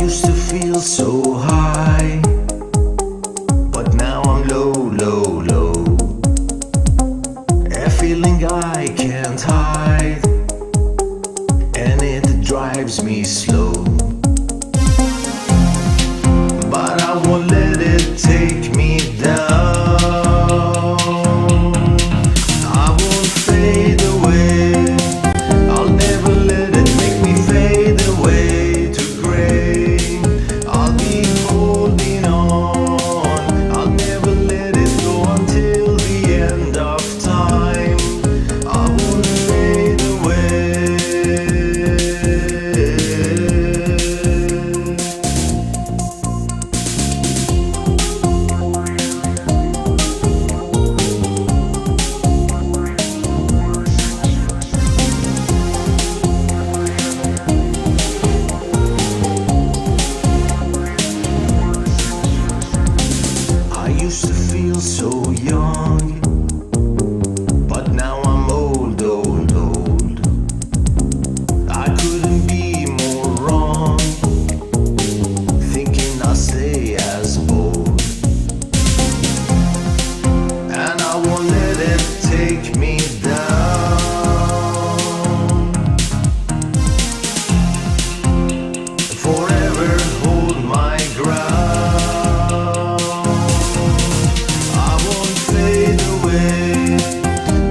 used to feel so high, but now I'm low, low, low. A feeling I can't hide, and it drives me slow. But I won't let it take me down. I won't fade away. I'll never let it make me fade away to gray. I'll be holding on. I'll never let it go until the end of time. I won't fade away. I used to feel so young, but now I'm old, old, old. I couldn't be more wrong, thinking I'll stay as bold. And I won't let it take me down. Forever hold my ground. I won't fade away.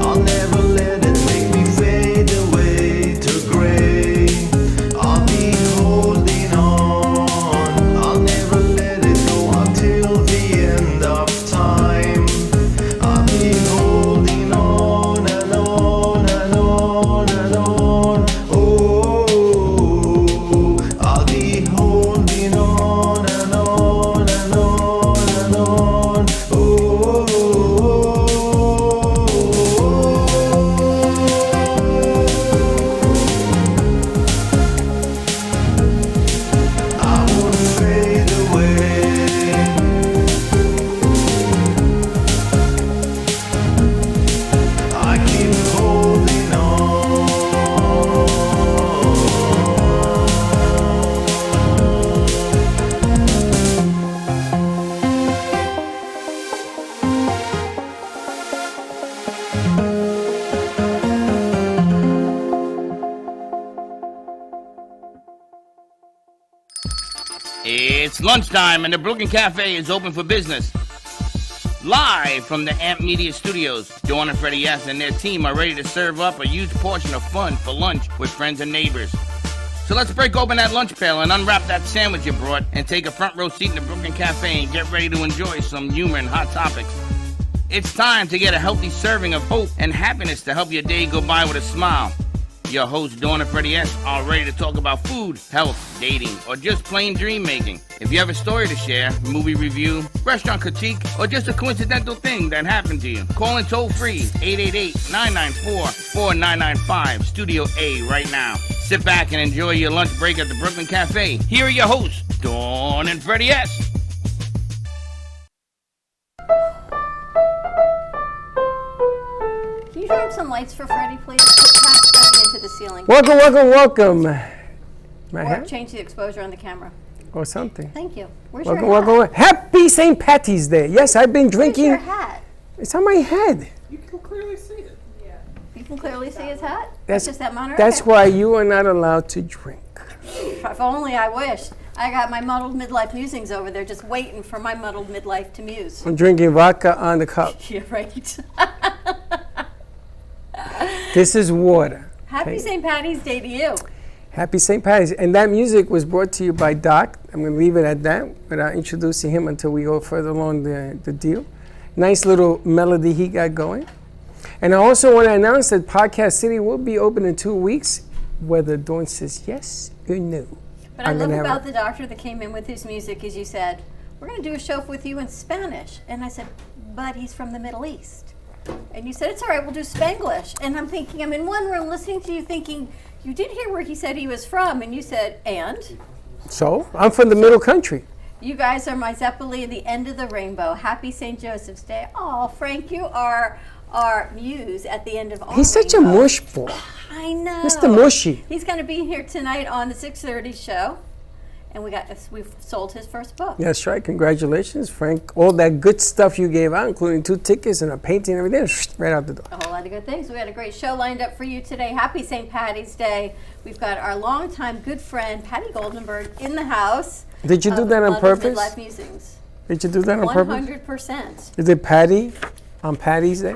I'll never let it make me fade away to gray. I'll be holding on. I'll never let it go until the end of time. I'll be holding on and on and on and on. Oh, I'll be holding on and on and on and on. Oh, I won't fade away. I keep holding on. It's lunchtime and the Brooklyn Cafe is open for business. Live from the Amp Media Studios, Dawn and Freddie S. and their team are ready to serve up a huge portion of fun for lunch with friends and neighbors. So let's break open that lunch pail and unwrap that sandwich you brought and take a front row seat in the Brooklyn Cafe and get ready to enjoy some humor and hot topics. It's time to get a healthy serving of hope and happiness to help your day go by with a smile. Your hosts, Dawn and Freddie S., are ready to talk about food, health, dating, or just plain dream making. If you have a story to share, movie review, restaurant critique, or just a coincidental thing that happened to you, call in toll free 888-994-4995, Studio A right now. Sit back and enjoy your lunch break at the Brooklyn Cafe. Here are your hosts, Dawn and Freddie S. Can you turn up some lights for Freddie, please? Put taps going into the ceiling. Welcome, welcome, welcome. My Or hat change the exposure on the camera. or something. Thank you. Where's Welcome, your hat? welcome. Happy St. Patty's Day. Yes, I've been Where's drinking. your hat? It's on my head. You can clearly see it. You can clearly see his hat? That's just that monitor? That's Okay. why you are not allowed to drink. If only I wish. I got my muddled midlife musings over there just waiting for my muddled midlife to muse. I'm drinking vodka on the cup. Yeah, right. This is water. Happy Okay. St. Patty's Day to you. Happy St. Patty's. And that music was brought to you by Doc. I'm going to leave it at that without introducing him until we go further along the deal. Nice little melody he got going. And I also want to announce that Podcast City will be open in 2 weeks, whether Dawn says yes or no. But I I'm love gonna have about a- the doctor that came in with his music is you said, we're going to do a show with you in Spanish. And I said, but he's from the Middle East. And you said, it's all right, we'll do Spanglish. And I'm thinking, I'm in one room listening to you thinking, you did hear where he said he was from. And you said, and? So, I'm from the middle country. You guys are my Zeppeli at the end of the rainbow. Happy St. Joseph's Day. Oh, Frank, you are our muse at the end of all He's such a rainbows. mush ball. I know. Mr. Mushy. He's going to be here tonight on the 6:30 show. and we've sold his first book. That's right. Congratulations, Frank. All that good stuff you gave out, including 2 tickets and a painting and everything, right out the door. A whole lot of good things. We had a great show lined up for you today. Happy St. Patty's Day. We've got our longtime good friend, Patty Goldenberg, in the house. Did you do that on London purpose? Midlife Musings. Did you do that on purpose? 100%. Is it Patty on Patty's Day?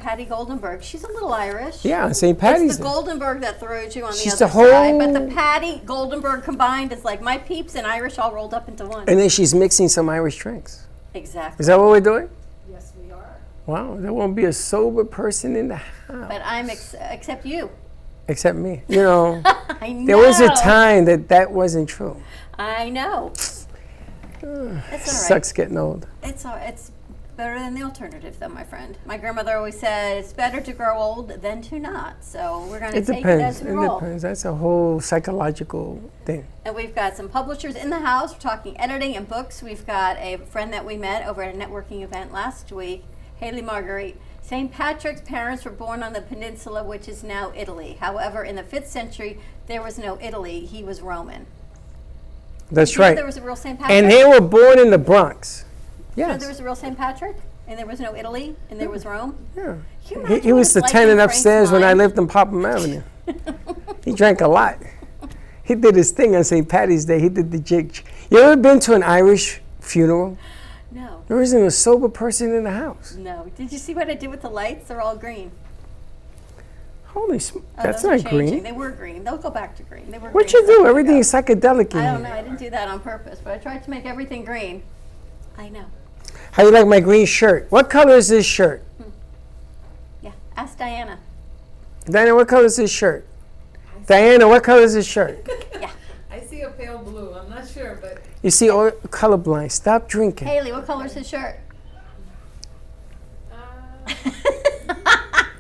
Patty Goldenberg. She's a little Irish. Yeah, St. Patty's It's the Day. Goldenberg that throws you on She's the the other side. whole- But the Patty Goldenberg combined is like my peeps and Irish all rolled up into one. And then she's mixing some Irish drinks. Exactly. Is that what we're doing? Yes, we are. Wow, there won't be a sober person in the house But I'm except you. except me. You know, I know. there was a time that wasn't true. I know. It's all right. Sucks getting old. It's better than the alternative, though, my friend. My grandmother always said it's better to grow old than to not. So we're going to It take depends. it as we It roll. depends. That's a whole psychological thing. And we've got some publishers in the house. We're talking editing and books. We've got a friend that we met over at a networking event last week, Haley Marguerite. St. Patrick's parents were born on the peninsula, which is now Italy. However, in the 5th century, there was no Italy. He was Roman. That's You know right. there was a real St. Patrick? And they were born in the Bronx. You know Yes. there was a real St. Patrick? And there was no Italy? And there was Rome? Yeah. Can you He imagine what was it's the like tenant in Frank's upstairs when I mind? lived on Popham Avenue. He drank a lot. He did his thing on St. Patty's Day. He did the jig. You ever been to an Irish funeral? No. There isn't a sober person in the house. No. Did you see what I did with the lights? They're all green. Holy sm! Oh, That's those are not changing. green. They were green. They'll go back to green. They were What green you a do? second Everything ago. is psychedelic in I don't here. know. I didn't do that on purpose, but I tried to make everything green. I know. How you like my green shirt? What color is this shirt? Yeah. Ask Diana. Diana, what color is this shirt? Diana, what color is this shirt? Yeah. I see a pale blue. I'm not sure, but You see, all colorblind. Stop drinking. Haley, what color's his shirt?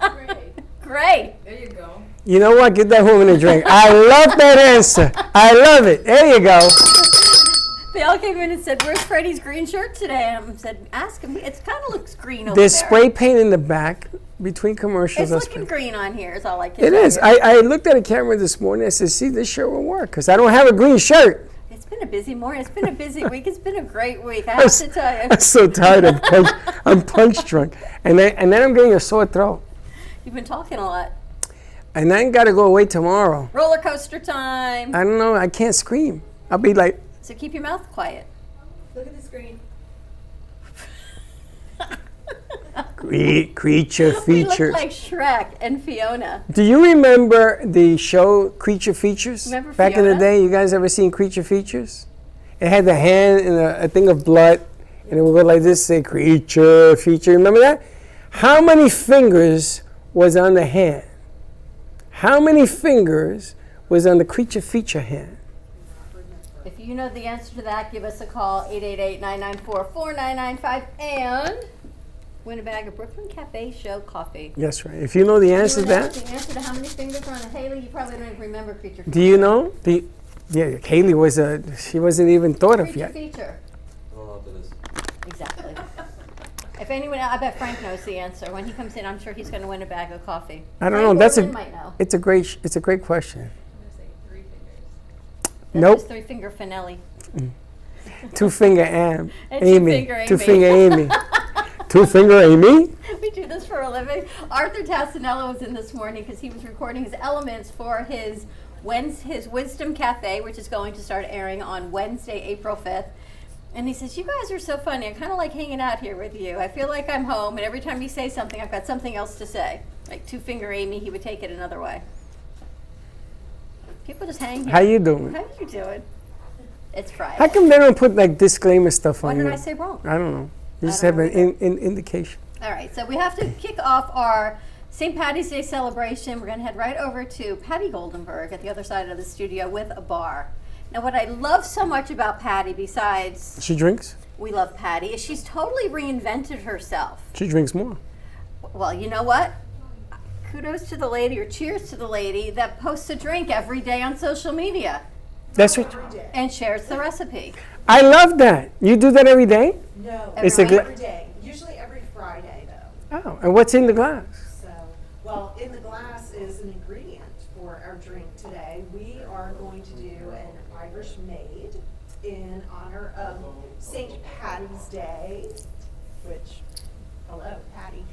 gray. Gray. There you go. You know what? Give that woman a drink. I love that answer. I love it. There you go. They all came in and said, "Where's Freddie's green shirt today?" And I said, "Ask him. It kind of looks green over There's there." spray paint in the back between commercials. It's That's looking spray- green on here. Is all I can It tell is. you. I looked at a camera this morning. I said, see, this shirt will work because I don't have a green shirt. It's been a busy morning. It's been a busy week. It's been a great week. I I'm have s- to tell you. I'm so tired. I'm punch drunk. And then I'm getting a sore throat. You've been talking a lot. And then got to go away tomorrow. Roller coaster time. I don't know. I can't scream. I'll be like, So keep your mouth quiet. Look at the screen. creature We look features. like Shrek and Fiona. Do you remember the show Creature Features? Remember Back in the Fiona? day, you guys ever seen Creature Features? It had the hand and a thing of blood, and it would go like this, say Creature Feature. Remember that? How many fingers was on the hand? How many fingers was on the Creature Feature hand? If you know the answer to that, give us a call, 888-994-4995, and win a bag of Brooklyn Cafe Show coffee. That's right. If you know the answer to You know that, the answer to how many fingers are on a Haley? You probably don't even remember Creature Feature. do you know? Yeah, Kaylee she wasn't even thought of Creature yet. Feature. I don't know what that is. Exactly. If anyone, I bet Frank knows the answer. When he comes in, I'm sure he's going to win a bag of coffee. I don't Frank know. That's or Lynn might know. it's a great question. I'm gonna say 3 fingers. That's Nope. just 3-finger finale. 2-finger Am. And Amy. 2-finger Amy. 2-finger Amy. 2-finger Amy? We do this for a living. Arthur Tassinello was in this morning because he was recording his elements for his Wisdom Cafe, which is going to start airing on Wednesday, April 5th. And he says, "You guys are so funny. I kind of like hanging out here with you. I feel like I'm home, and every time you say something, I've got something else to say." Like 2-finger Amy, he would take it another way. People just hang here. How you doing? How you doing? It's Friday. How come they don't put like disclaimer stuff What on did you? I say wrong? I don't know. You just I have don't an know indication. All right, so we have to kick off our St. Patty's Day celebration. We're going to head right over to Patty Goldenberg at the other side of the studio with a bar. Now, what I love so much about Patty, besides She drinks? we love Patty, is she's totally reinvented herself. She drinks more. Well, you know what? Kudos to the lady, or cheers to the lady, that posts a drink every day on social media That's what. and shares the recipe. I love that. You do that every day? No, It's a Every gla- every day. Usually every Friday, though. Oh, and what's in the glass? So, well, in the glass is an ingredient for our drink today. We are going to do an Irish Maid in honor of St. Patty's Day, which, hello, Patty.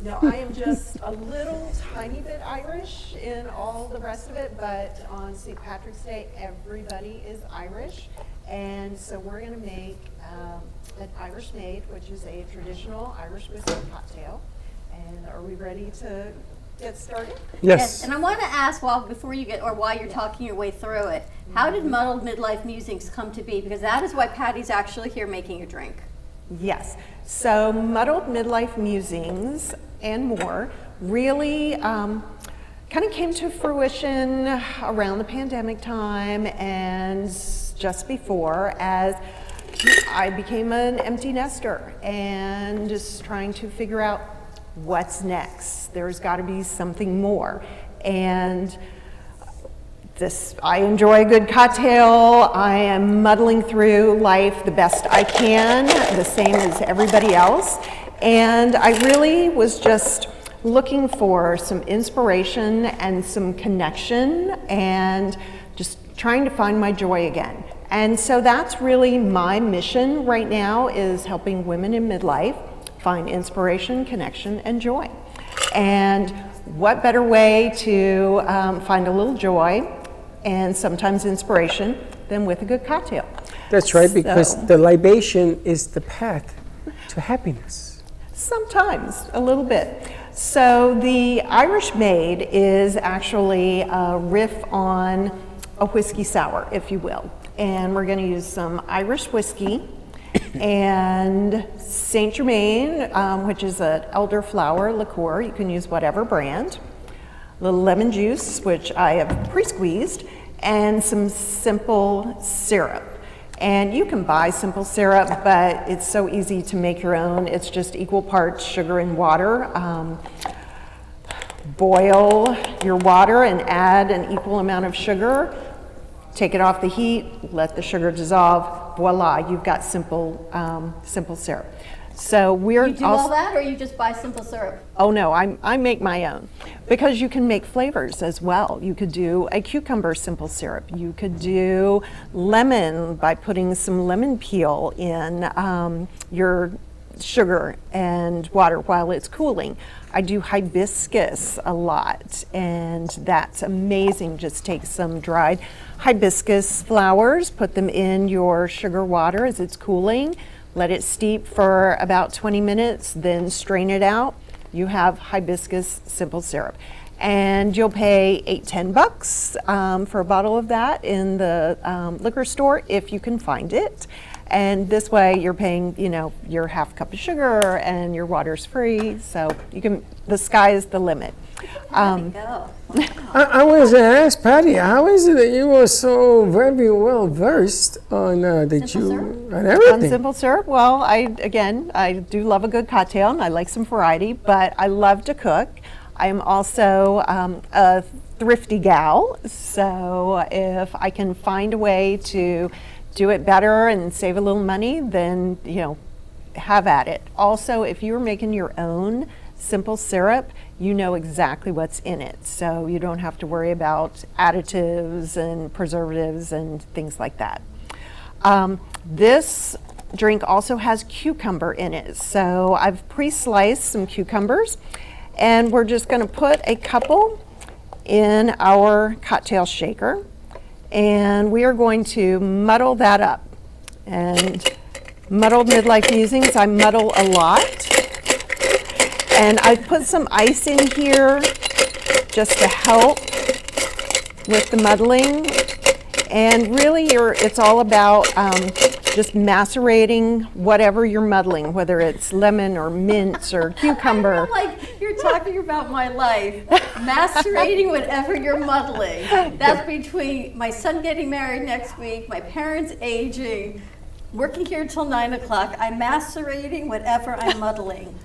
No, I am just a little tiny bit Irish in all the rest of it, but on St. Patrick's Day, everybody is Irish. And so we're going to make an Irish Maid, which is a traditional Irish whiskey cocktail. And are we ready to get started? Yes. And I want to ask, while you're talking your way through it, how did Muddled Midlife Musings come to be? Because that is why Patty's actually here making a drink. Yes. So Muddled Midlife Musings and more really kind of came to fruition around the pandemic time and just before, as I became an empty nester and just trying to figure out what's next. There's got to be something more. And I enjoy a good cocktail. I am muddling through life the best I can, the same as everybody else. And I really was just looking for some inspiration and some connection and just trying to find my joy again. And so that's really my mission right now, is helping women in midlife find inspiration, connection, and joy. And what better way to find a little joy and sometimes inspiration than with a good cocktail. That's right, because So- the libation is the path to happiness. Sometimes, a little bit. So the Irish Maid is actually a riff on a whiskey sour, if you will. And we're going to use some Irish whiskey and Saint Germain, which is an elderflower liqueur. You can use whatever brand. A little lemon juice, which I have pre-squeezed, and some simple syrup. And you can buy simple syrup, but it's so easy to make your own. It's just equal parts sugar and water. Boil your water and add an equal amount of sugar. Take it off the heat, let the sugar dissolve. Voila, you've got simple syrup. So we're You do all that, or you just buy simple syrup? Oh no, I make my own, because you can make flavors as well. You could do a cucumber simple syrup. You could do lemon by putting some lemon peel in your sugar and water while it's cooling. I do hibiscus a lot, and that's amazing. Just take some dried hibiscus flowers, put them in your sugar water as it's cooling. Let it steep for about 20 minutes, then strain it out. You have hibiscus simple syrup. And you'll pay $8-10 for a bottle of that in the liquor store if you can find it. And this way you're paying, your half cup of sugar and your water's free. So the sky is the limit. There we go. I was going to ask Patty, how is it that you are so very well versed on syrup? on everything? On simple syrup, well, I do love a good cocktail and I like some variety, but I love to cook. I am also a thrifty gal, so if I can find a way to do it better and save a little money, then have at it. Also, if you're making your own simple syrup, you know exactly what's in it, so you don't have to worry about additives and preservatives and things like that. This drink also has cucumber in it, so I've pre-sliced some cucumbers, and we're just going to put a couple in our cocktail shaker, and we are going to muddle that up. And Muddled Midlife Musings, I muddle a lot. And I've put some ice in here just to help with the muddling. And really, it's all about just macerating whatever you're muddling, whether it's lemon or mint or cucumber. Like you're talking about my life, macerating whatever you're muddling. That's between my son getting married next week, my parents aging, working here till 9 o'clock. I'm macerating whatever I'm muddling.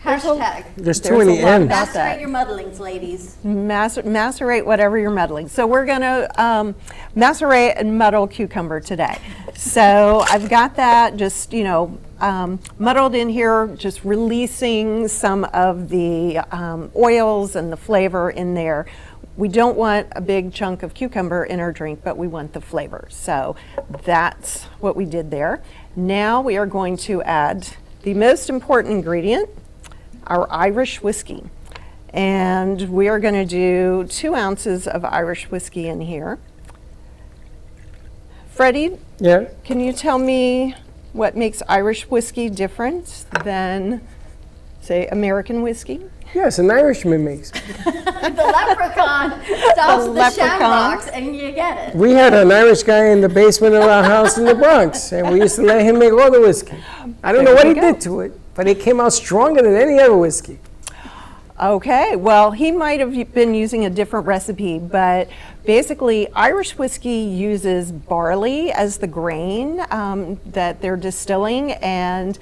Hashtag. There's too There's many a lot M's. about Macerate that. your muddlings, ladies. Macerate whatever you're muddling. So we're going to macerate and muddle cucumber today. So I've got that just, muddled in here, just releasing some of the oils and the flavor in there. we don't want a big chunk of cucumber in our drink, but we want the flavor. So that's what we did there. Now we are going to add the most important ingredient, our Irish whiskey. And we are going to do 2 ounces of Irish whiskey in here. Freddie, Yeah. can you tell me what makes Irish whiskey different than, say, American whiskey? Yes, an Irishman makes. The leprechaun stops the leprechaun. shamrocks and you get it. We had an Irish guy in the basement of our house in the Bronx, and we used to let him make all the whiskey. I don't know what he did to it, but it came out stronger than any other whiskey. Okay, well, he might have been using a different recipe, but basically, Irish whiskey uses barley as the grain that they're distilling, and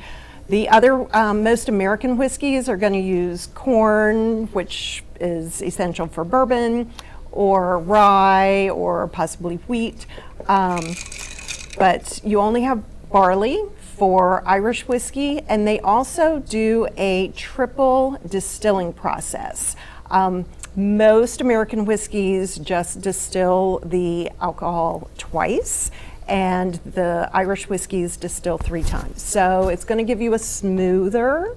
the other most American whiskeys are going to use corn, which is essential for bourbon, or rye, or possibly wheat. But you only have barley for Irish whiskey, and they also do a triple distilling process. Most American whiskeys just distill the alcohol twice, and the Irish whiskeys distill 3 times. So it's going to give you a smoother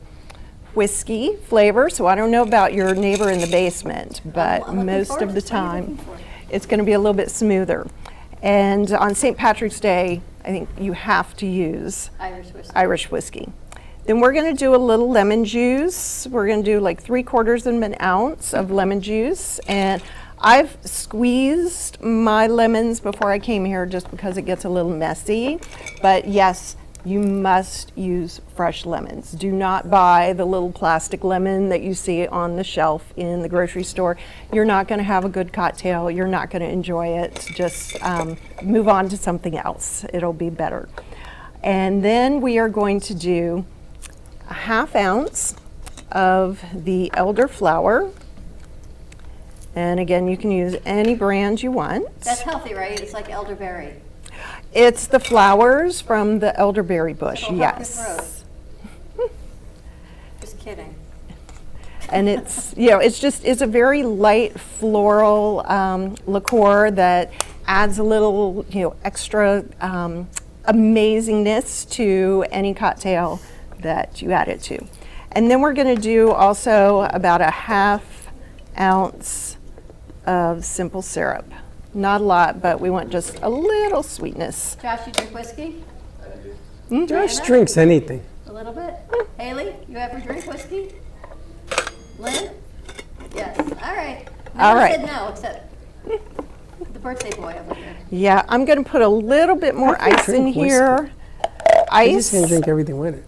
whiskey flavor. So I don't know about your neighbor in the basement, but I'm looking most forward of to the this. What are you time looking for? it's going to be a little bit smoother. And on St. Patrick's Day, I think you have to use Irish whiskey. Irish whiskey. Then we're going to do a little lemon juice. We're going to do like 3/4 of an ounce of lemon juice. And I've squeezed my lemons before I came here just because it gets a little messy. But yes, you must use fresh lemons. Do not buy the little plastic lemon that you see on the shelf in the grocery store. You're not going to have a good cocktail. You're not going to enjoy it. Just move on to something else. It'll be better. And then we are going to do a 1/2 ounce of the elderflower. And again, you can use any brand you want. That's healthy, right? It's like elderberry. It's the flowers from the elderberry bush, It'll help your yes. throat. Just kidding. And it's, you know, it's a very light floral liqueur that adds a little, you know, extra amazingness to any cocktail that you add it to. And then we're going to do also about a 1/2 ounce of simple syrup. Not a lot, but we want just a little sweetness. Josh, you drink whiskey? Josh drinks anything. A little bit? Haley, you ever drink whiskey? Lynn? Yes. All right. No All one right. said no, except the birthday boy over here. Yeah, I'm going to put a little bit more I can ice in drink here. I just can't Ice, drink everything with it.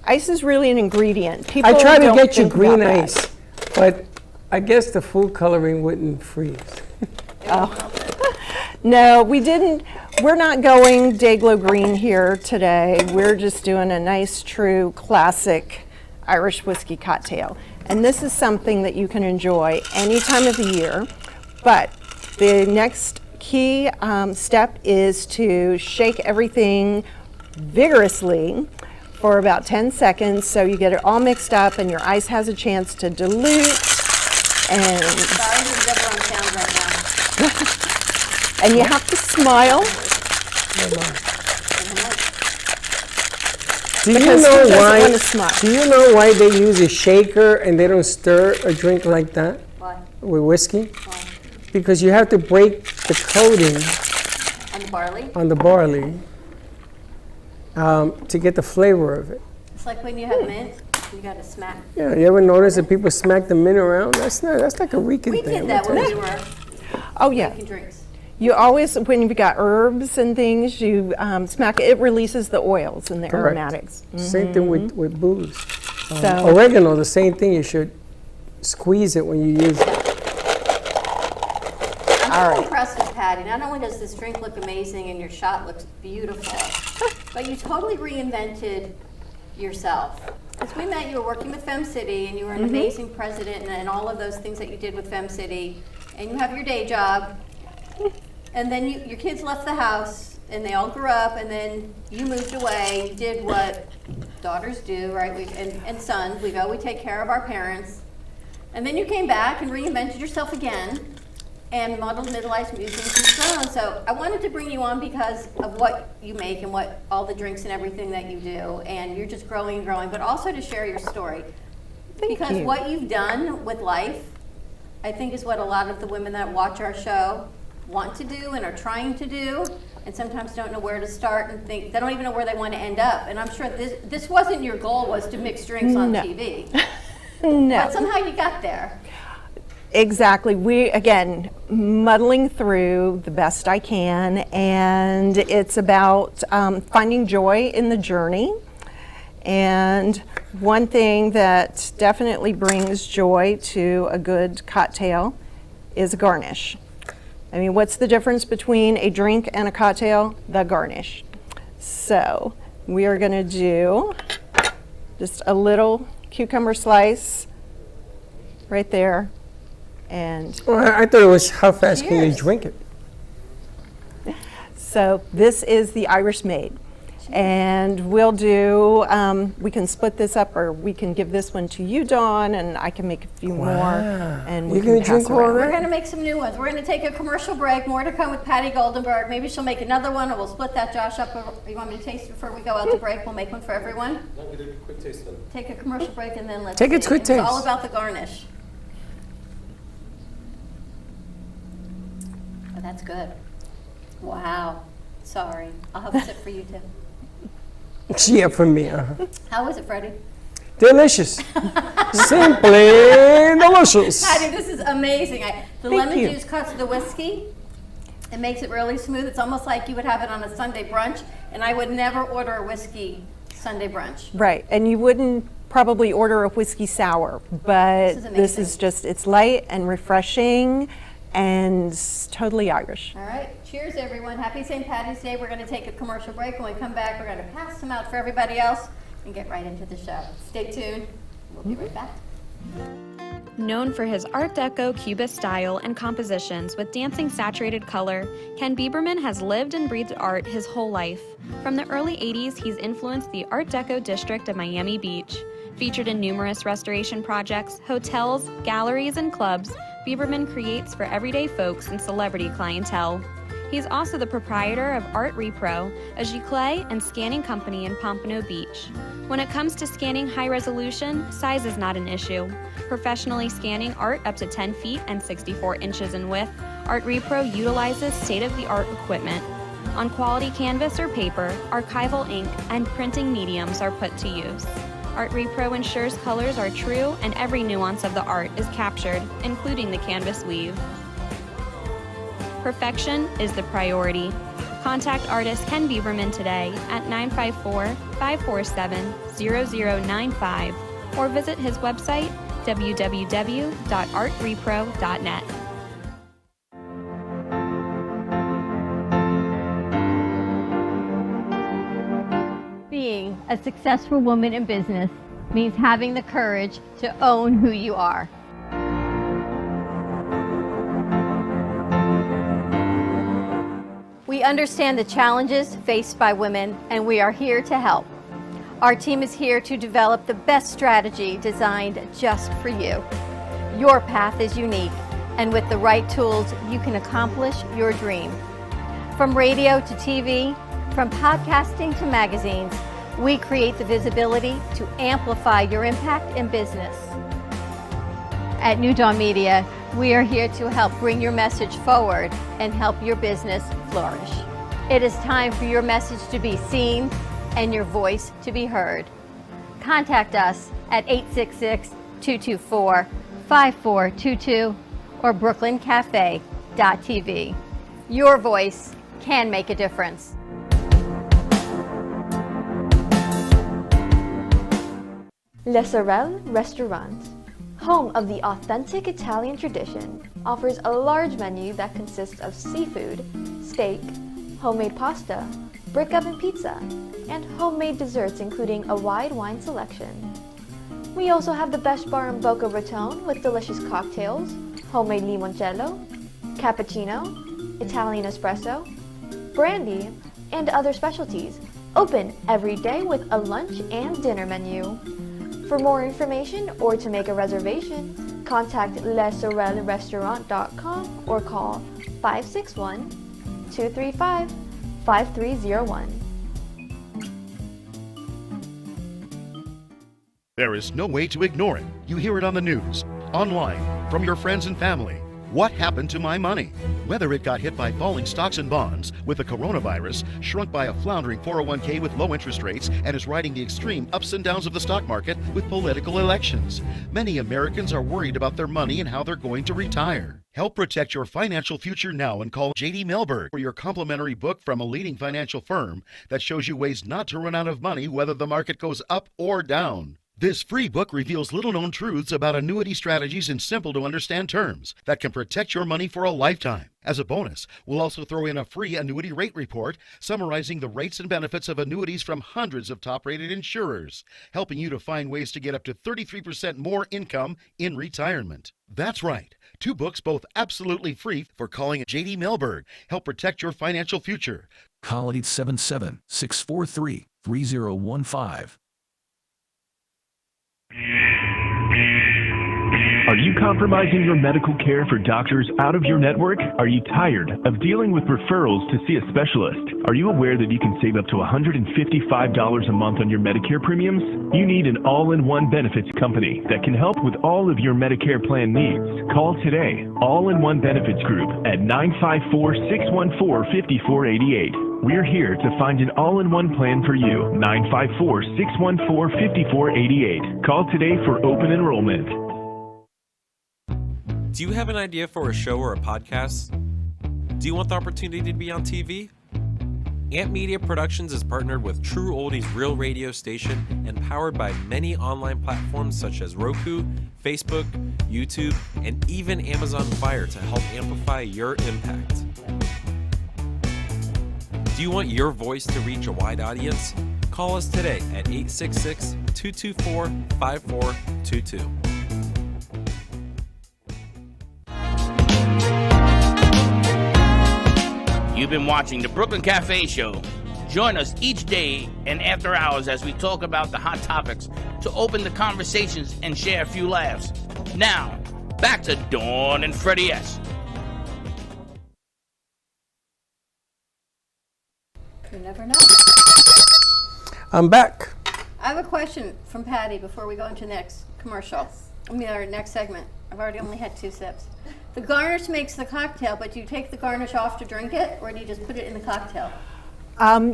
ice is really an ingredient. People I try to don't get you think green about that. ice, but I guess the food coloring wouldn't freeze. No, we didn't. We're not going Dayglow green here today. We're just doing a nice, true, classic Irish whiskey cocktail. And this is something that you can enjoy any time of the year. But the next key step is to shake everything vigorously for about 10 seconds so you get it all mixed up and your ice has a chance to dilute. And Sorry, he's never on sound right now. And you have to smile. Do you Because know who doesn't why? wanna smile? Do you know why they use a shaker and they don't stir a drink like that Why? with whiskey? Why? Because you have to break the coating On the barley? on the barley to get the flavor of it. It's like when you have mint, you gotta smack. Yeah, you ever notice that people smack the mint around? That's like a Rican We thing. did that when we were Oh, yeah. making drinks. You always, when you've got herbs and things, you smack it, it releases the oils and the Correct. aromatics. Same thing with booze. So, Oregano, the same thing. You should squeeze it when you use it. I'm so impressed with Patty. Not only does this drink look amazing and your shot looks beautiful, but you totally reinvented yourself. As we met, you were working with FemCity and you were an amazing president and all of those things that you did with FemCity. And you have your day job. And then your kids left the house and they all grew up and then you moved away. You did what daughters do, right? And sons, we go, we take care of our parents. And then you came back and reinvented yourself again. and Muddled Midlife Musings has grown. So I wanted to bring you on because of what you make and what all the drinks and everything that you do, and you're just growing and growing, but also to share your story. Thank Because you. what you've done with life, I think is what a lot of the women that watch our show want to do and are trying to do, and sometimes don't know where to start and think, they don't even know where they want to end up. And I'm sure this wasn't your goal, was to mix drinks on No. TV. No. But somehow you got there. Exactly. We, again, muddling through the best I can, and it's about finding joy in the journey. And one thing that definitely brings joy to a good cocktail is a garnish. I mean, what's the difference between a drink and a cocktail? The garnish. So we are going to do just a little cucumber slice right there. And Well, I thought it was how fast can you Cheers. drink it? so this is the Irish Maid. And we'll do, we can split this up, or we can give this one to you, Dawn, and I can make a few more. And we You're can gonna pass drink all around. We're that? going to make some new ones. We're going to take a commercial break. More to come with Patty Goldenberg. Maybe she'll make another one, or we'll split that, Josh, up. You want me to taste before we go out to break? We'll make one for everyone. No, we did a quick taste then. Take a commercial break and then let's Take a see. quick It's all taste. about the garnish. Oh, that's good. Wow. Sorry. I'll have a sip for you too. Yeah, for me. How was it, Freddie? Delicious. Simply delicious. Patty, this is amazing. The Thank lemon you. juice cuts the whiskey. It makes it really smooth. It's almost like you would have it on a Sunday brunch, and I would never order a whiskey Sunday brunch. Right, and you wouldn't probably order a whiskey sour, but This is this is amazing. just, it's light and refreshing and totally Irish. All right, cheers everyone. Happy St. Patty's Day. We're going to take a commercial break. When we come back, we're going to pass them out for everybody else and get right into the show. Stay tuned. We'll be right back. Known for his Art Deco Cubist style and compositions with dancing saturated color, Ken Bieberman has lived and breathed art his whole life. From the early 80s, he's influenced the Art Deco district of Miami Beach. Featured in numerous restoration projects, hotels, galleries, and clubs, Bieberman creates for everyday folks and celebrity clientele. He's also the proprietor of Art Repro, a giclée and scanning company in Pompano Beach. When it comes to scanning high resolution, size is not an issue. Professionally scanning art up to 10 feet and 64 inches in width, Art Repro utilizes state-of-the-art equipment. On quality canvas or paper, archival ink and printing mediums are put to use. Art Repro ensures colors are true and every nuance of the art is captured, including the canvas weave. Perfection is the priority. Contact artist Ken Bieberman today at 954-547-0095 or visit his website www.artrepro.net. Being a successful woman in business means having the courage to own who you are. We understand the challenges faced by women, and we are here to help. Our team is here to develop the best strategy designed just for you. Your path is unique, and with the right tools, you can accomplish your dream. From radio to TV, from podcasting to magazines, we create the visibility to amplify your impact in business. At New Dawn Media, we are here to help bring your message forward and help your business flourish. It is time for your message to be seen and your voice to be heard. Contact us at 866-224-5422 or brooklyncafe.tv. Your voice can make a difference. Le Sorel Restaurant, home of the authentic Italian tradition, offers a large menu that consists of seafood, steak, homemade pasta, brick oven pizza, and homemade desserts including a wide wine selection. We also have the best bar in Boca Raton with delicious cocktails, homemade limoncello, cappuccino, Italian espresso, brandy, and other specialties. Open every day with a lunch and dinner menu. For more information or to make a reservation, Contact lesorelrestaurant.com or call 561-235-5301. There is no way to ignore it. You hear it on the news, online, from your friends and family. What happened to my money? Whether it got hit by falling stocks and bonds, with the coronavirus, shrunk by a floundering 401k with low interest rates, and is riding the extreme ups and downs of the stock market with political elections. Many Americans are worried about their money and how they're going to retire. Help protect your financial future now and call J.D. Mellberg for your complimentary book from a leading financial firm that shows you ways not to run out of money whether the market goes up or down. This free book reveals little-known truths about annuity strategies in simple-to-understand terms that can protect your money for a lifetime. As a bonus, we'll also throw in a free annuity rate report summarizing the rates and benefits of annuities from hundreds of top-rated insurers, helping you to find ways to get up to 33% more income in retirement. That's right. 2 books, both absolutely free, for calling J.D. Mellberg. Help protect your financial future. Call 877-643-3015. Are you compromising your medical care for doctors out of your network? Are you tired of dealing with referrals to see a specialist? Are you aware that you can save up to $155 a month on your Medicare premiums? You need an all-in-one benefits company that can help with all of your Medicare plan needs. Call today, All-in-One Benefits Group at 954-614-5488. We're here to find an all-in-one plan for you. 954-614-5488. Call today for open enrollment. Do you have an idea for a show or a podcast? Do you want the opportunity to be on TV? Amp Media Productions is partnered with True Oldies Real Radio Station and powered by many online platforms such as Roku, Facebook, YouTube, and even Amazon Fire to help amplify your impact. Do you want your voice to reach a wide audience? Call us today at 866-224-5422. You've been watching the Brooklyn Cafe Show. Join us each day and after hours as we talk about the hot topics to open the conversations and share a few laughs. Now, back to Dawn and Freddie S. You never know. I'm back. I have a question from Patty before we go into the next commercial. Our next segment. I've already only had 2 sips. The garnish makes the cocktail, but do you take the garnish off to drink it, or do you just put it in the cocktail?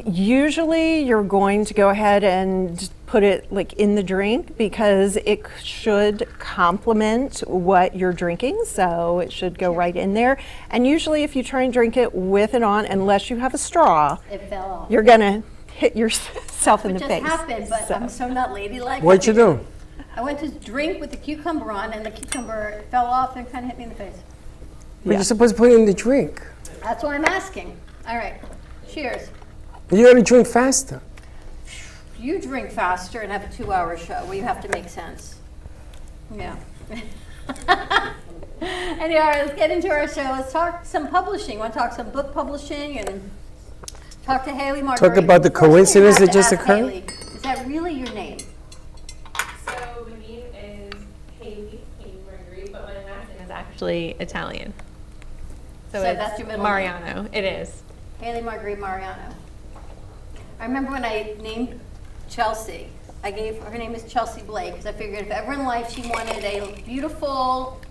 Usually you're going to go ahead and put it like in the drink because it should complement what you're drinking, so it should go right in there. And usually if you try and drink it with it on, unless you have a straw, It fell off. you're gonna hit yourself in the It face. just happened, but So- I'm so not ladylike. What'd you do? I went to drink with the cucumber on, and the cucumber fell off and kind of hit me in the face. But you're supposed to put it in the drink. That's why I'm asking. All right, cheers. You gotta drink faster. You drink faster and have a 2-hour show where you have to make sense. Yeah. Anyway, let's get into our show. Let's talk some publishing. Want to talk some book publishing and talk to Haley Marguerite. Talk about the First thing I coincidence have that to just ask occurred? Haley, is that really your name? So my name is Haley Marguerite, but my last name is actually Italian. So it's that's your middle name? Mariano. It is. Haley Marguerite Mariano. I remember when I named Chelsea, her name is Chelsea Blake, because I figured if ever in life she wanted a beautiful,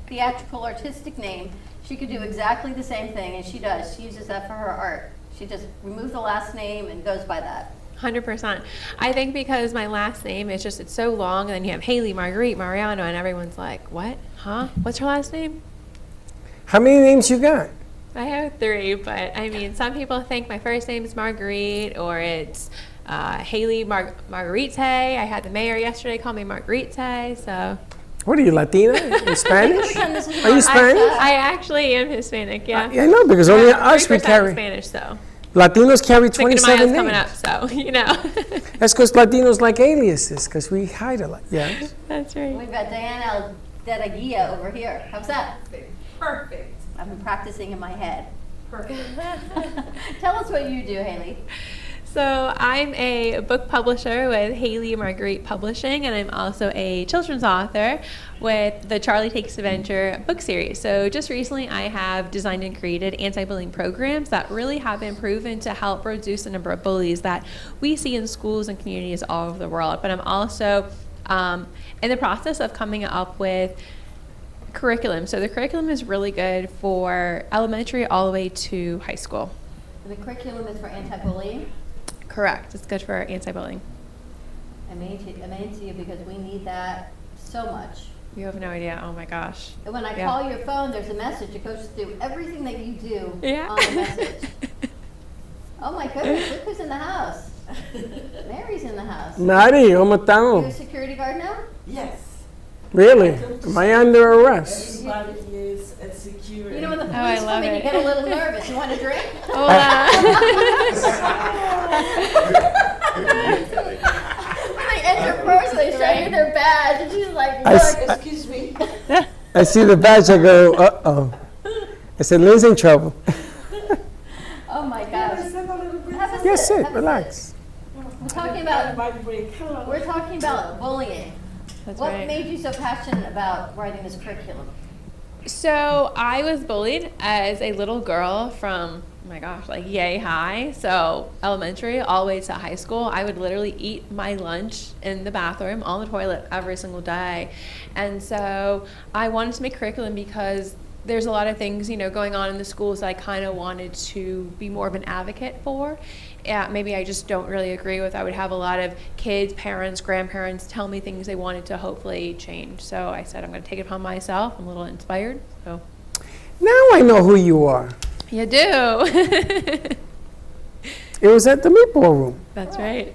theatrical, artistic name, she could do exactly the same thing, and she does. She uses that for her art. She just removes the last name and goes by that. 100%. I think because my last name is just, it's so long, and then you have Haley Marguerite Mariano, and everyone's like, what? Huh? What's her last name? How many names you got? I have 3, but I mean, some people think my first name is Marguerite, or it's Haley Margarite. I had the mayor yesterday call me Margarite, so. What are you, Latina? You Spanish? Are you Spanish? I actually am Hispanic, yeah. I know, because only us we 3% carry. Spanish, so. Latinos carry Cinco de 27 Mayo's names. coming up, so, you know. That's because Latinos like aliases, because we hide a lot. Yes. That's right. We've got Diana Dedaguia over here. How's that? Perfect. I've been practicing in my head. Perfect. Tell us what you do, Haley. So I'm a book publisher with Haley Marguerite Publishing, and I'm also a children's author with the Charlie Takes Adventure book series. So just recently I have designed and created anti-bullying programs that really have been proven to help reduce the number of bullies that we see in schools and communities all over the world. But I'm also in the process of coming up with curriculum. So the curriculum is really good for elementary all the way to high school. The curriculum is for anti-bullying. Correct. It's good for anti-bullying. I'm into you because we need that so much. You have no idea. Oh my gosh. And when I Yeah. call your phone, there's a message. It goes through everything that you do Yeah. on the message. Oh my goodness, look who's in the house. Mary's in the house. Mari, ¿cómo You're a estamos? security guard now? Yes. Really? Am I under arrest? Everybody is at security. You know when the Oh, I police love come in, you it. get a little nervous. You want a drink? Hola. When they enter first, they show you their badge, and she's like, I s- look. Excuse me. I see the badge, I go, uh-oh. I said, Lynn's in trouble. Oh my gosh. Have a little bit. Have a Yes, sit, sit, have a relax. We're talking about Everybody break. Hello. We're talking about bullying. That's What right. made you so passionate about writing this curriculum? So I was bullied as a little girl from, oh my gosh, like yay high. So elementary all the way to high school, I would literally eat my lunch in the bathroom on the toilet every single day. And so I wanted to make curriculum because there's a lot of things, you know, going on in the schools that I kind of wanted to be more of an advocate for. Yeah, maybe I just don't really agree with. I would have a lot of kids, parents, grandparents tell me things they wanted to hopefully change. So I said I'm going to take it upon myself. I'm a little inspired. So Now I know who you are. you do. It was at the meatball room. That's right.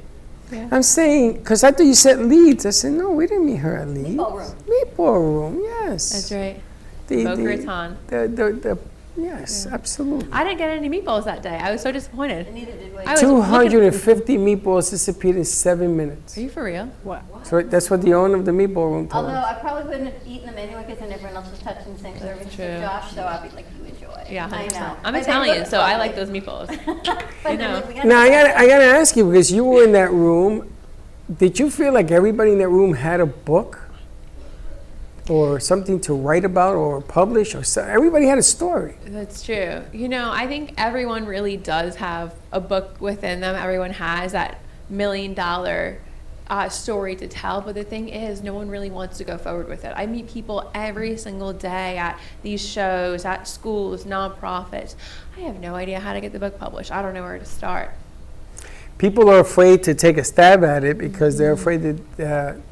I'm saying, because I thought you said Leeds. I said, no, we didn't meet her at Leeds. Meatball room. Meatball room, yes. That's right. The, Boca the, Raton. yes, absolutely. I didn't get any meatballs that day. I was so disappointed. And neither did we. I was looking- 250 meatballs disappeared in 7 minutes. Are you for real? So that's what the owner of the meatball room told Although us. I probably wouldn't have eaten them anyway because then everyone else was touching the same service true. as Josh, so I'd be like, you enjoy. Yeah, I 100%. know. I'm But they Italian, look so I lovely. like those meatballs. But you then know. we got Now the- I gotta ask you, because you were in that room. Did you feel like everybody in that room had a book, or something to write about, or publish, or so? Everybody had a story. That's true. You know, I think everyone really does have a book within them. Everyone has that $1 million story to tell. But the thing is, no one really wants to go forward with it. I meet people every single day at these shows, at schools, nonprofits. I have no idea how to get the book published. I don't know where to start. People are afraid to take a stab at it because they're afraid that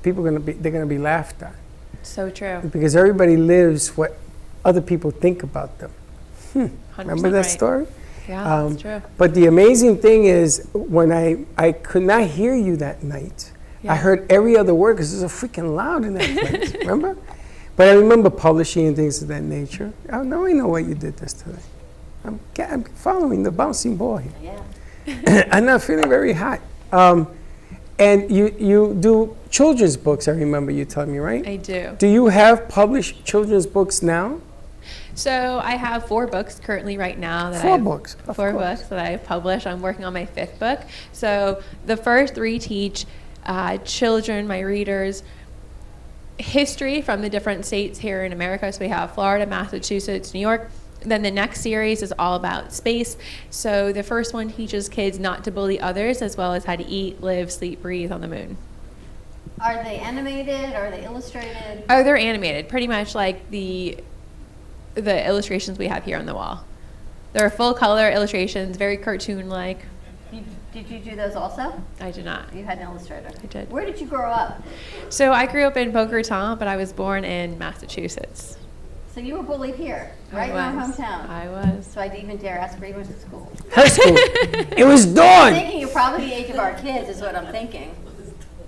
they're gonna be laughed at. So true. Because everybody lives what other people think about them. 100% Remember that right. story? Yeah, that's true. But the amazing thing is, when I could not hear you that night, I heard every other word because it was so freaking loud in that place. Remember? But I remember publishing and things of that nature. Oh, now I know why you did this today. I'm following the bouncing ball here. Yeah. I'm not feeling very hot. And you do children's books, I remember you telling me, right? I do. Do you have published children's books now? So I have 4 books currently right now that 4 I've books, of 4 course. books that I've published. I'm working on my 5th book. So the first 3 teach children, my readers, history from the different states here in America. So we have Florida, Massachusetts, New York. Then the next series is all about space. So the first one teaches kids not to bully others, as well as how to eat, live, sleep, breathe on the moon. Are they animated? Are they illustrated? Oh, they're animated, pretty much like the illustrations we have here on the wall. They're full color illustrations, very cartoon-like. Did you do those also? I did not. You had an illustrator. I did. Where did you grow up? So I grew up in Boca Raton, but I was born in Massachusetts. So you were bullied here, right in I our was. hometown. I was. So I didn't even dare ask where you went to school. High school. It was I'm dawn. thinking you're probably the age of our kids is what I'm thinking.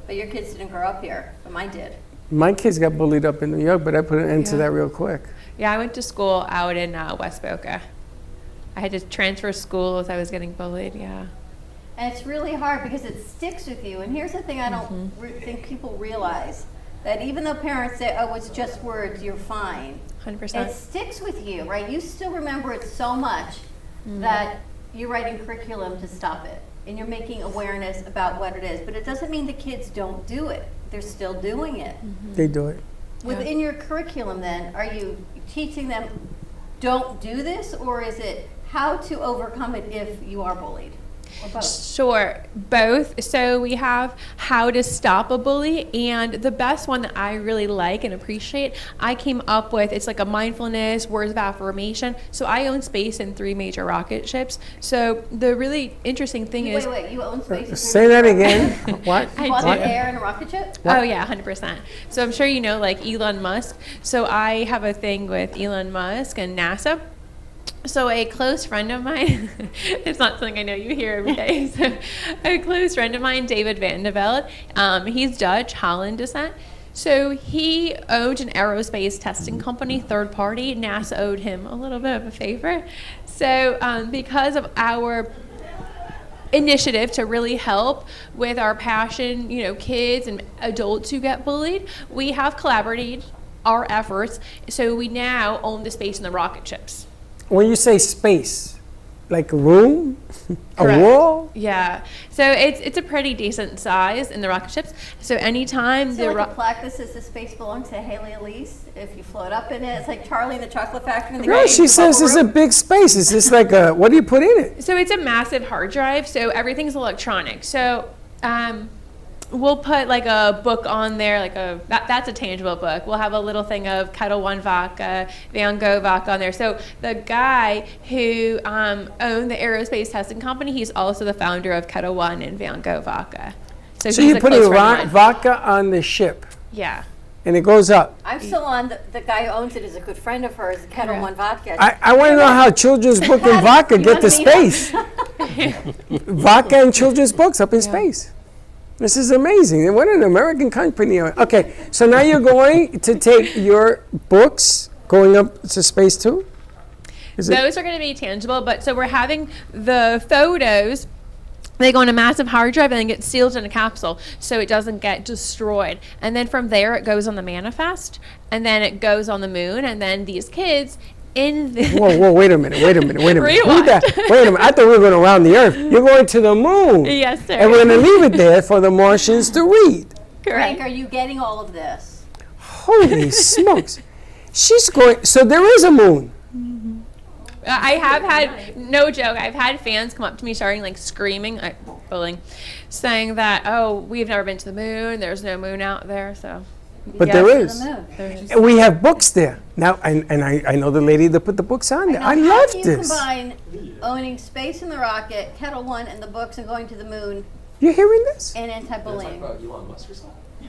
But your kids didn't grow up here, but mine did. My kids got bullied up in New York, but I put an end to Yeah. that real quick. Yeah, I went to school out in West Boca. I had to transfer schools. I was getting bullied, yeah. And it's really hard because it sticks with you. And here's the thing I don't think people realize, that even though parents say, oh, it's just words, you're fine. 100%. It sticks with you, right? You still remember it so much that you're writing curriculum to stop it, and you're making awareness about what it is, but it doesn't mean the kids don't do it. They're still doing it. They do it. Within your curriculum then, are you teaching them don't do this, or is it how to overcome it if you are bullied? Or both? Sure, both. So we have how to stop a bully, and the best one that I really like and appreciate, I came up with, it's like a mindfulness, words of affirmation. So I own space in 3 major rocket ships. So the really interesting thing is... Wait, you own space in 3 Say that again. What? I Want do. air in a rocket ship? Oh yeah, 100%. So I'm sure you know like Elon Musk. So I have a thing with Elon Musk and NASA. So a close friend of mine, it's not something I know you hear every day. So a close friend of mine, David Van de Velde, he's Dutch, Holland descent. So he owned an aerospace testing company, third party. NASA owed him a little bit of a favor. So because of our initiative to really help with our passion, you know, kids and adults who get bullied, we have collaborated our efforts. So we now own the space in the rocket ships. When you say space, like a room, a Correct. wall? Yeah. So it's a pretty decent size in the rocket ships. So anytime Is the it like a plaque that says the space belongs to Haley Elise? If you float up in it, it's like Charlie and the Chocolate Factory. And the No, guy she in the says bubble it's a room. big space. It's just like a, what do you put in it? So it's a massive hard drive. So everything's electronic. So we'll put like a book on there, like that's a tangible book. We'll have a little thing of Kettle One vodka, Van Gogh vodka on there. So the guy who owned the aerospace testing company, he's also the founder of Kettle One and Van Gogh vodka. So he's you a put close friend of mine. vodka on the ship, Yeah. and it goes up. I'm still on, the guy who owns it is a good friend of hers, Kettle One Vodka. I want to know how children's book and vodka You get to wanna meet space. Vodka and children's books up in space. This is amazing. What an American company. Okay, so now you're going to take your books going up to space too? Is it? Those are going to be tangible, but so we're having the photos. They go on a massive hard drive and then get sealed in a capsule so it doesn't get destroyed. And then from there, it goes on the manifest, and then it goes on the moon, and then these kids in the... Whoa, wait a minute. Rewind. Who that? Wait a minute, I thought we were going around the earth. You're going to the moon. Yes, sir. And we're going to leave it there for the Martians to read. Frank, are you getting all of this? Holy smokes. She's going, so there is a moon. I have had, no joke, I've had fans come up to me starting like screaming, bullying, saying that, oh, we've never been to the moon, there's no moon out there, so. But Yes, there to is. the moon. And we have books there. Now, and I know the lady that put the books on there. I How love do you this. combine owning space in the rocket, Kettle One, and the books and going to the moon You hearing this? and anti-bullying?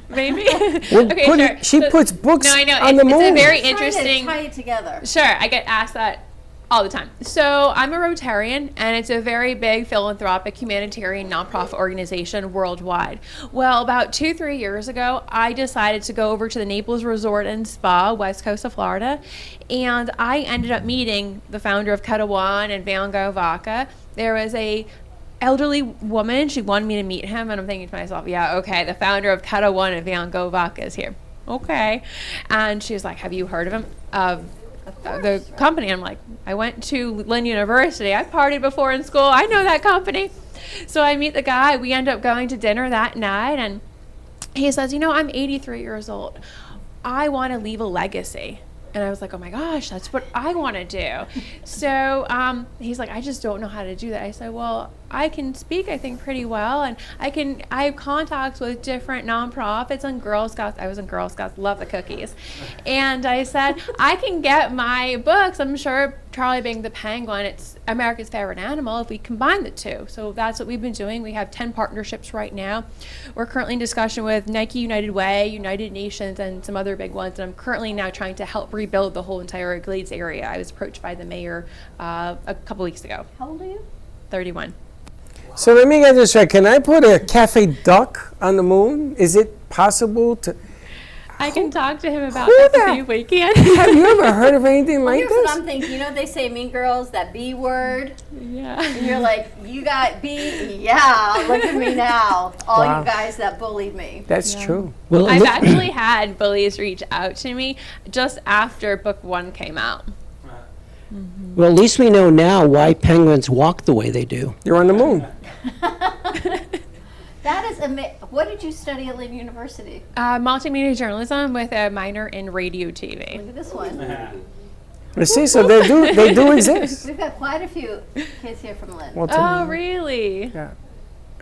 Maybe. We're Okay, putting- sure. she So- puts books no, I know. on the It's a moon. very Trying to interesting. tie it together. Sure, I get asked that all the time. So I'm a Rotarian, and it's a very big philanthropic humanitarian nonprofit organization worldwide. Well, about 2-3 years ago, I decided to go over to the Naples Resort and Spa, west coast of Florida, and I ended up meeting the founder of Kettle One and Van Gogh Vodka. There was a elderly woman. She wanted me to meet him, and I'm thinking to myself, yeah, okay, the founder of Kettle One and Van Gogh Vodka is here. Okay. And she was like, have you heard of him? The company. I'm like, I went to Lynn University. I partied before in school. I know that company. So I meet the guy. We end up going to dinner that night, and he says, you know, I'm 83 years old. I want to leave a legacy. And I was like, oh my gosh, that's what I want to do. So he's like, I just don't know how to do that. I said, well, I can speak, I think, pretty well. And I have contacts with different nonprofits and Girl Scouts. I was in Girl Scouts, love the cookies. And I said, I can get my books. I'm sure Charlie being the penguin, it's America's favorite animal if we combine the two. So that's what we've been doing. We have 10 partnerships right now. We're currently in discussion with Nike, United Way, United Nations, and some other big ones. And I'm currently now trying to help rebuild the whole entire Glades area. I was approached by the mayor a couple weeks ago. How old are you? 31. So let me get this right. Can I put a cafe duck on the moon? Is it possible to? I can talk to him about Who that the- if you weekend. Have you ever heard of anything Well, like here's this? what I'm thinking. You know, they say Mean Girls, that B word. Yeah. And you're like, you got B? Yeah, look at me now. All Wow. you guys that bullied me. That's true. Well, I've actually had bullies reach out to me just after book 1 came out. Well, at least we know now why penguins walk the way they do. You're on the moon. That is what did you study at Lynn University? Multimedia journalism with a minor in radio TV. Look at this one. You see, so they do exist. We've got quite a few kids here from Lynn. Oh, really? Yeah.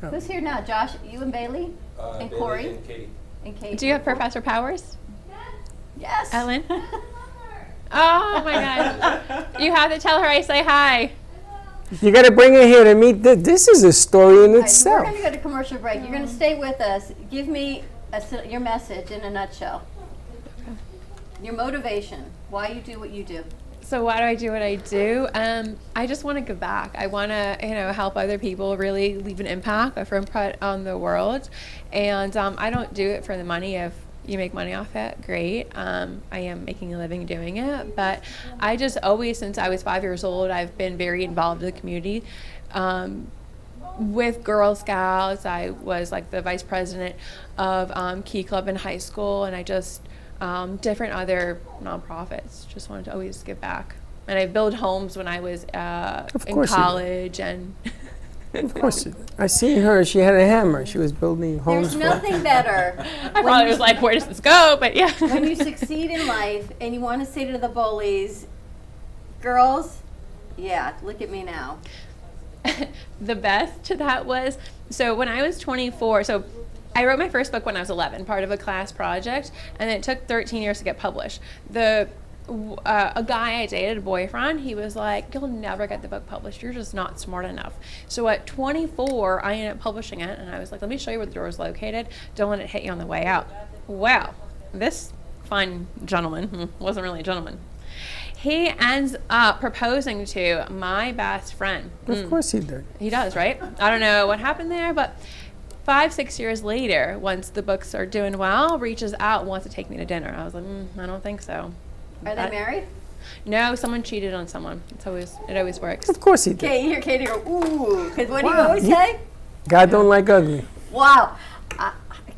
Who's here now? Josh, you and Bailey? And Corey? And Katie. Do you have Professor Powers? Yes. Ellen? Oh my God. You have to tell her I say hi. You got to bring her here to meet. This is a story in All right, itself. we're going to go to commercial break. You're going to stay with us. Give me your message in a nutshell. Your motivation, why you do what you do. So why do I do what I do? I just want to give back. I want to, help other people, really leave an impact, a imprint on the world. And I don't do it for the money. If you make money off it, great. I am making a living doing it. But I just always, since I was 5 years old, I've been very involved in the community. With Girl Scouts, I was like the vice president of Key Club in high school, and I just different other nonprofits. Just wanted to always give back. And I built homes when I was in college. And of course, I seen her. She had a hammer. She was building homes. There's nothing better. I probably was like, where does this go? But yeah. When you succeed in life and you want to say to the bullies, girls, yeah, look at me now. The best to that was, so when I was 24, so I wrote my first book when I was 11, part of a class project, and it took 13 years to get published. A guy I dated, a boyfriend, he was like, you'll never get the book published. You're just not smart enough. So at 24, I ended up publishing it, and I was like, let me show you where the door is located. Don't let it hit you on the way out. Well, this fine gentleman, wasn't really a gentleman, he ends up proposing to my best friend. Of course he did. He does, right? I don't know what happened there, but 5-6 years later, once the books are doing well, reaches out and wants to take me to dinner. I was like, I don't think so. Are they married? No, someone cheated on someone. It always works. Of course he did. Okay, you hear Katie go, ooh, because what do you always say? God don't like ugly. Wow.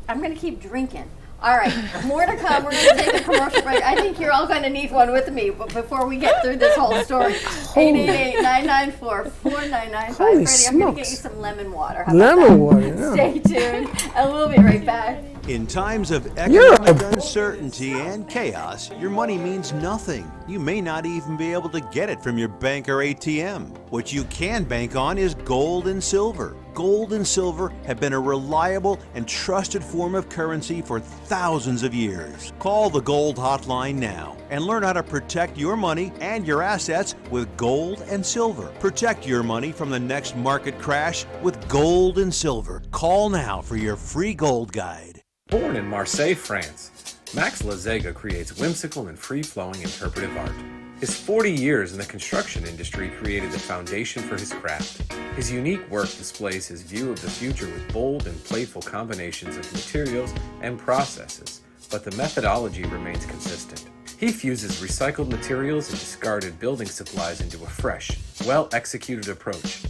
I'm going to keep drinking. All right, more to come. We're going to take a commercial break. I think you're all going to need one with me, but before we get through this whole story, 888-994-4995. Freddie, I'm going to get you some lemon water. How about Lemon that? water, yeah. Stay tuned, and we'll be right back. In times of economic uncertainty and chaos, your money means nothing. You may not even be able to get it from your bank or ATM. What you can bank on is gold and silver. Gold and silver have been a reliable and trusted form of currency for thousands of years. Call the Gold Hotline now and learn how to protect your money and your assets with gold and silver. Protect your money from the next market crash with gold and silver. Call now for your free gold guide. Born in Marseille, France, Max Lazega creates whimsical and free-flowing interpretive art. His 40 years in the construction industry created the foundation for his craft. His unique work displays his view of the future with bold and playful combinations of materials and processes, but the methodology remains consistent. He fuses recycled materials and discarded building supplies into a fresh, well-executed approach.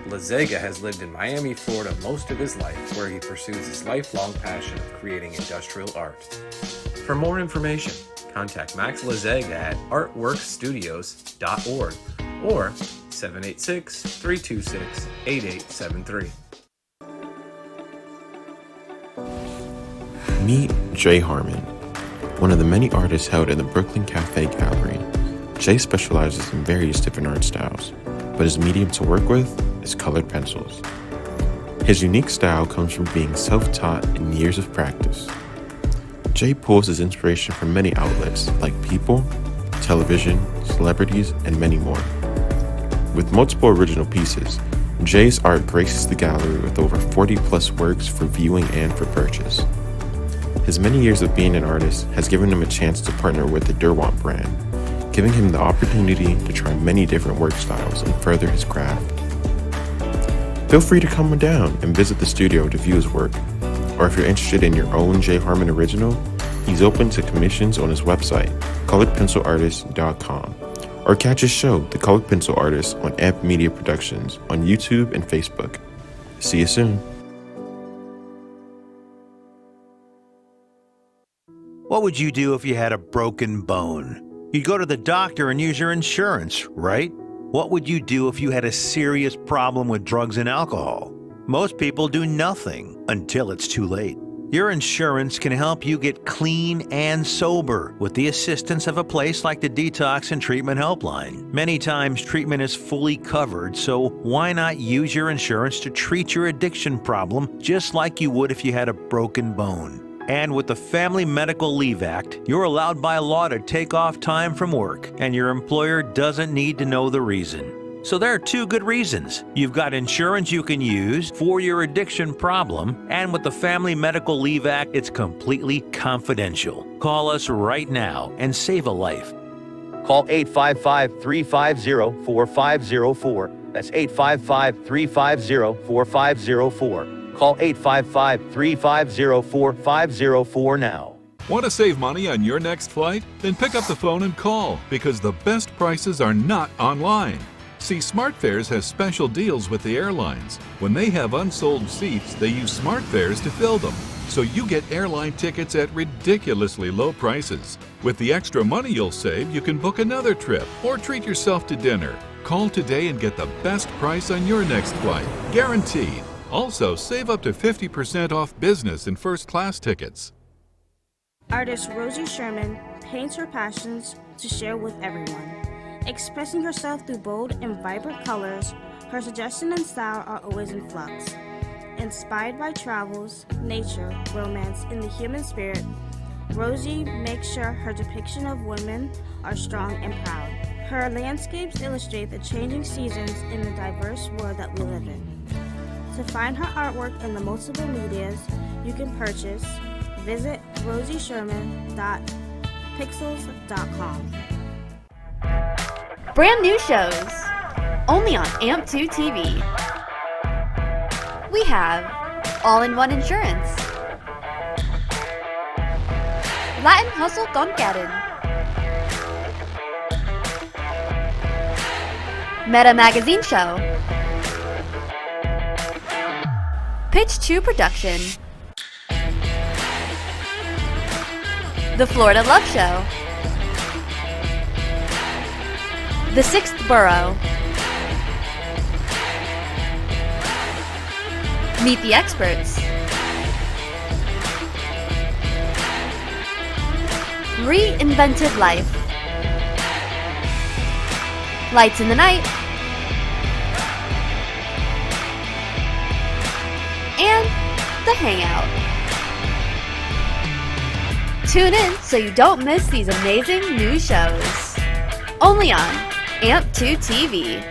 Lazega has lived in Miami, Florida most of his life, where he pursues his lifelong passion of creating industrial art. For more information, contact Max Lazega at artworkstudios.org or 786-326-8873. Meet Jay Harmon, one of the many artists held in the Brooklyn Cafe Gallery. Jay specializes in various different art styles, but his medium to work with is colored pencils. His unique style comes from being self-taught and years of practice. Jay pulls his inspiration from many outlets like people, television, celebrities, and many more. With multiple original pieces, Jay's art graces the gallery with over 40 plus works for viewing and for purchase. His many years of being an artist has given him a chance to partner with the Derwent brand, giving him the opportunity to try many different work styles and further his craft. Feel free to come down and visit the studio to view his work, or if you're interested in your own Jay Harmon original, he's open to commissions on his website, coloredpencilartist.com, or catch his show, The Colored Pencil Artist, on Amp Media Productions on YouTube and Facebook. See you soon. What would you do if you had a broken bone? You'd go to the doctor and use your insurance, right? What would you do if you had a serious problem with drugs and alcohol? Most people do nothing until it's too late. Your insurance can help you get clean and sober with the assistance of a place like the Detox and Treatment Helpline. Many times treatment is fully covered, so why not use your insurance to treat your addiction problem just like you would if you had a broken bone? And with the Family Medical Leave Act, you're allowed by law to take off time from work, and your employer doesn't need to know the reason. So there are two good reasons. You've got insurance you can use for your addiction problem, and with the Family Medical Leave Act, it's completely confidential. Call us right now and save a life. Call 855-350-4504. That's 855-350-4504. Call 855-350-4504 now. Want to save money on your next flight? Then pick up the phone and call, because the best prices are not online. See, SmartFares has special deals with the airlines. When they have unsold seats, they use SmartFares to fill them. So you get airline tickets at ridiculously low prices. With the extra money you'll save, you can book another trip or treat yourself to dinner. Call today and get the best price on your next flight, guaranteed. Also, save up to 50% off business and first class tickets. Artist Rosie Sherman paints her passions to share with everyone. Expressing herself through bold and vibrant colors, her suggestion and style are always in flux. Inspired by travels, nature, romance, and the human spirit, Rosie makes sure her depiction of women are strong and proud. Her landscapes illustrate the changing seasons in the diverse world that we live in. To find her artwork in the multiple medias you can purchase, visit rosiesherman.pixels.com. Brand new shows, only on AMP2 TV. We have All-in-One Insurance, Latin Hustle Gomkaden, Meta Magazine Show, Pitch 2 Production, The Florida Love Show, The Sixth Borough, Meet the Experts, Reinvented Life, Lights in the Night, and The Hangout. Tune in so you don't miss these amazing new shows. Only on AMP2 TV.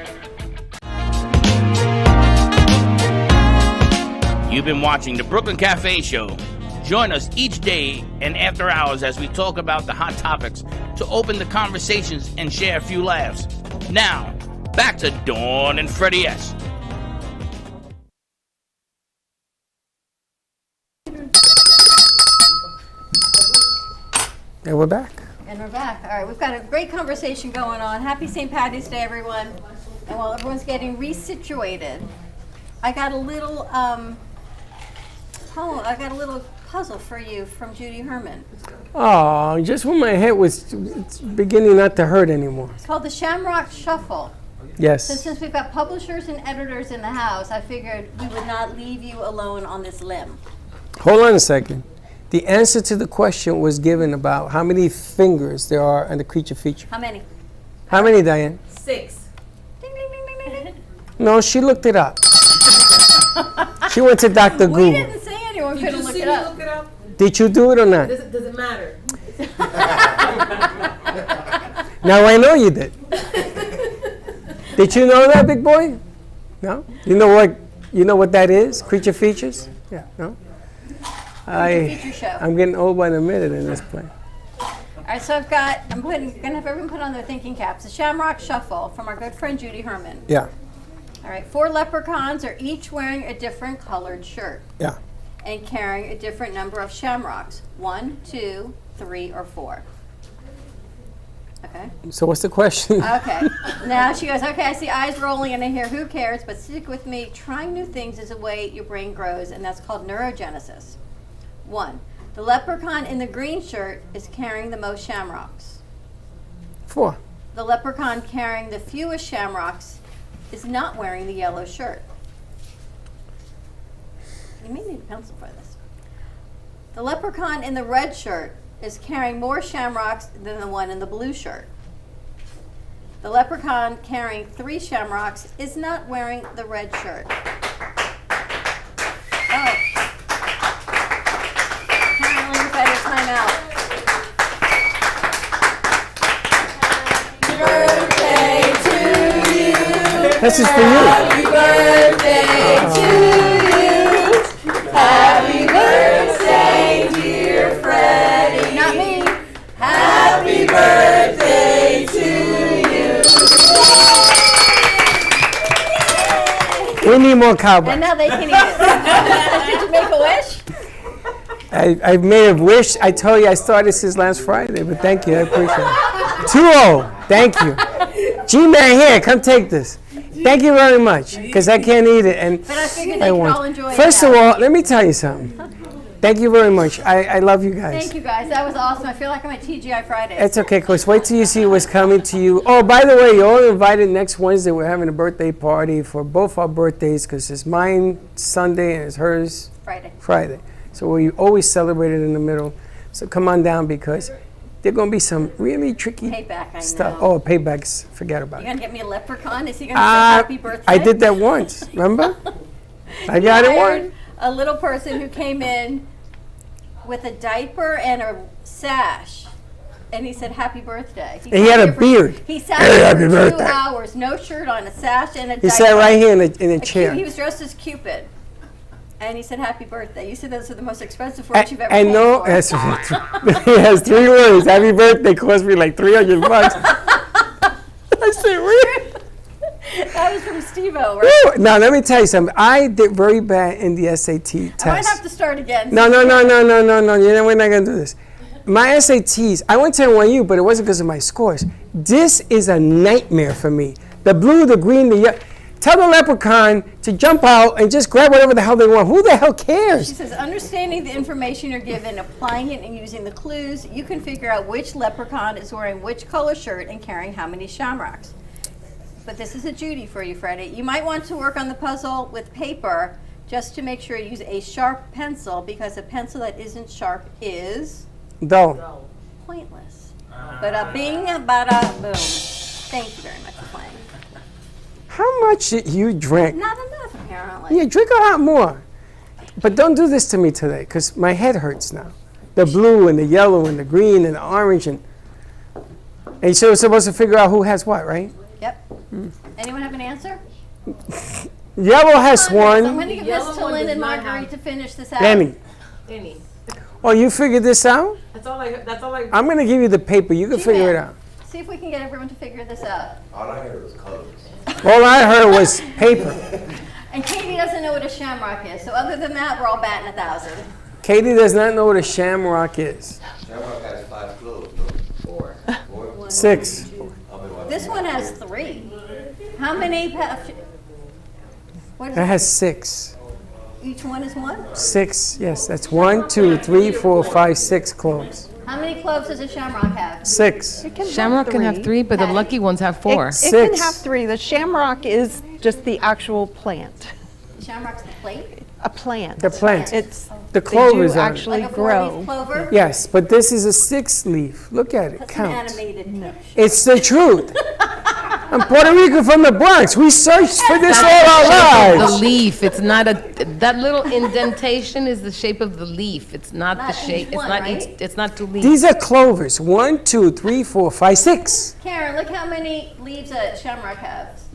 You've been watching the Brooklyn Cafe Show. Join us each day and after hours as we talk about the hot topics to open the conversations and share a few laughs. Now, back to Dawn and Freddie S. And we're back. And we're back. All right, we've got a great conversation going on. Happy St. Patty's Day, everyone. And while everyone's getting resituated, I got a little puzzle for you from Judy Herman. Oh, just when my head was it's beginning not to hurt anymore. It's called the Shamrock Shuffle. Yes. So since we've got publishers and editors in the house, I figured we would not leave you alone on this limb. Hold on a second. The answer to the question was given about how many fingers there are on the creature feature. How many? How many, Diane? 6. Ding, ding, ding, ding, ding. No, she looked it up. She went to Dr. We Google. didn't say anyone Did couldn't you look see it me up. look it up? Did you do it or not? Does it matter? Now I know you did. Did you know that, big boy? No? You know what that is? Creature features? Yeah, no? Feature show. I'm getting old by the minute in this play. All right, so I'm gonna have everyone put on their thinking caps. The Shamrock Shuffle from our good friend Judy Herman. Yeah, All right, 4 leprechauns are each wearing a different colored shirt yeah. and carrying a different number of shamrocks. 1, 2, 3, or 4. Okay. So what's the question? Okay. Now she goes, okay, I see eyes rolling and I hear who cares, but stick with me. Trying new things is a way your brain grows, and that's called neurogenesis. 1. The leprechaun in the green shirt is carrying the most shamrocks. 4. The leprechaun carrying the fewest shamrocks is not wearing the yellow shirt. You may need a pencil for this. The leprechaun in the red shirt is carrying more shamrocks than the one in the blue shirt. The leprechaun carrying 3 shamrocks is not wearing the red shirt. Oh. Apparently we've had a timeout. Birthday to you. This is for you. Happy birthday to you. Happy birthday, dear Freddie. Not me. Happy birthday to you. We need more cowbells. And now they can eat it. Did you make a wish? I made a wish. I told you I started since last Friday, but thank you. I appreciate it. 2-0. Thank you. G-Man, here, come take this. Thank you very much, because I can't eat it. And But I figured they could all enjoy it. First of all, let me tell you something. Thank you very much. I love you guys. Thank you guys. That was awesome. I feel like I'm at TGI Fridays. It's okay, Chris. Wait till you see what's coming to you. Oh, by the way, you're all invited next Wednesday. We're having a birthday party for both our birthdays because it's mine Sunday and it's hers Friday. So we always celebrate it in the middle. So come on down because there are going to be some really tricky Payback, I stuff. know. Oh, paybacks. Forget about You it. gonna get me a leprechaun? Is he gonna say happy birthday? I did that once. Remember? I got it hired once. a little person who came in with a diaper and a sash, and he said happy birthday. And he had a beard. He sat Hey, there happy for 2 birthday. hours, no shirt on, a sash and a diaper. He sat right here in a chair. He was dressed as Cupid. And he said happy birthday. You said those are the most expensive words you've ever And paid no, for. that's he has 3 words. Happy birthday cost me like $300. I said, really? That was from Steve-O, right? Woo! Now, let me tell you something. I did very bad in the SAT test. I might have to start again. No. You know, we're not going to do this. My SATs, I went to NYU, but it wasn't because of my scores. This is a nightmare for me. The blue, the green, the yellow. Tell the leprechaun to jump out and just grab whatever the hell they want. Who the hell cares? She says, understanding the information you're given, applying it, and using the clues, you can figure out which leprechaun is wearing which color shirt and carrying how many shamrocks. But this is a Judy for you, Freddie. You might want to work on the puzzle with paper just to make sure you use a sharp pencil, because a pencil that isn't sharp is Dull. pointless. Bada bing, bada boom. Thank you very much for playing. How much did you drink? Not enough, apparently. Yeah, drink a lot more. But don't do this to me today, because my head hurts now. The blue and the yellow and the green and the orange. And so we're supposed to figure out who has what, right? Yep. Anyone have an answer? Yellow has I'm one. going to give this to Lynn and Marguerite to finish this out. Lenny. Any. Oh, you figured this out? That's all I. I'm going to give you the paper. You can figure it out. See if we can get everyone to figure this out. All I heard was colors. All I heard was paper. And Katie doesn't know what a shamrock is, so other than that, we're all batting 1,000. Katie does not know what a shamrock is. Shamrock has 5 clothes. 4. 6. This one has 3. How many? What is That it? has 6. Each one is 1? 6, yes. That's 1, 2, 3, 4, 5, 6 cloves. How many cloves does a shamrock have? 6. Shamrock can have 3, but the lucky ones have 4. It can 6. have 3. The shamrock is just the actual plant. Shamrock's the plate? A plant. The plant. It's The clover is they do on it. actually Like a grow. 4-leaf clover? Yes, but this is a 6-leaf. Look at it. That's an Count. animated picture. It's the truth. I'm Puerto Rican from the Bronx. We searched for this all our The lives. leaf. It's not that little indentation is the shape of the leaf. It's not the Not shape. each It's one, not right? each. It's not 2 leaves. These are clovers. 1, 2, 3, 4, 5, 6. Karen, look how many leaves a shamrock has.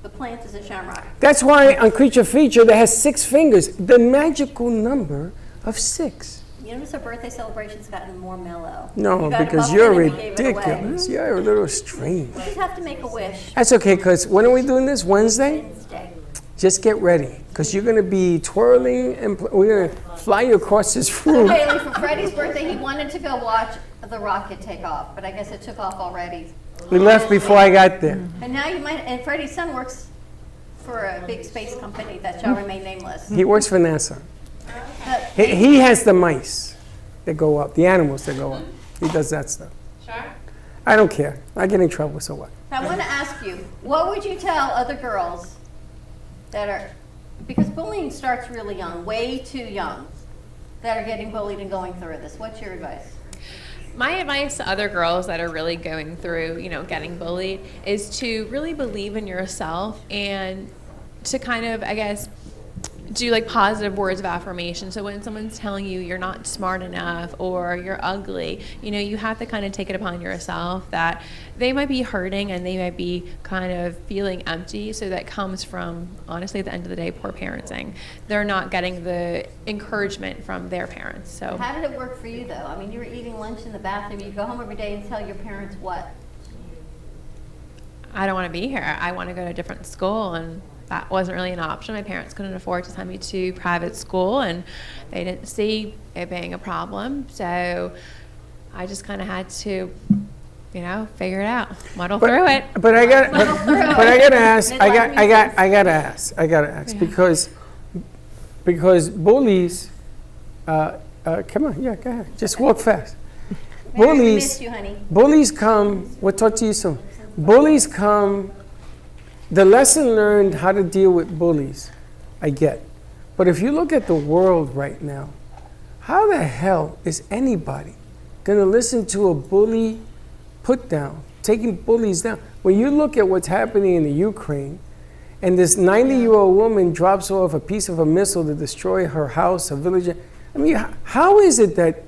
The plant is a shamrock. That's why on Creature Feature there has 6 fingers. The magical number of 6. You notice our birthday celebration's gotten more mellow. No, You got a because muffin you're and we gave it away. ridiculous. You're a little strange. You just have to make a wish. That's okay, because when are we doing this? Wednesday? Just get ready, because you're going to be twirling and we're going to fly you across this room. Haley, for Freddie's birthday, he wanted to go watch the rocket take off, but I guess it took off already. We left before I got there. And now you might, and Freddie's son works for a big space company that shall remain nameless. He works for NASA. Uh, He has the mice that go up, the animals that go up. He does that stuff. Sure. I don't care. I get in trouble, so what? I want to ask you, what would you tell other girls that are, because bullying starts really young, way too young, that are getting bullied and going through this? What's your advice? My advice to other girls that are really going through, getting bullied is to really believe in yourself and to kind of, I guess, do like positive words of affirmation. So when someone's telling you you're not smart enough or you're ugly, you have to kind of take it upon yourself that they might be hurting and they might be kind of feeling empty. So that comes from, honestly, at the end of the day, poor parenting. They're not getting the encouragement from their parents. So how did it work for you, though? I mean, you were eating lunch in the bathroom. You go home every day and tell your parents what? I don't want to be here. I want to go to a different school, and that wasn't really an option. My parents couldn't afford to send me to private school, and they didn't see it being a problem. So I just kind of had to, figure it out, muddle through it. But I got to ask. I got to ask because bullies. Come on, yeah, go ahead. Just walk fast. Mary, we missed you, honey. Bullies come. We'll talk to you soon. Bullies come. The lesson learned how to deal with bullies, I get. But if you look at the world right now, how the hell is anybody going to listen to a bully put down, taking bullies down? When you look at what's happening in the Ukraine, and this 90-year-old woman drops off a piece of a missile to destroy her house, a village. I mean, how is it that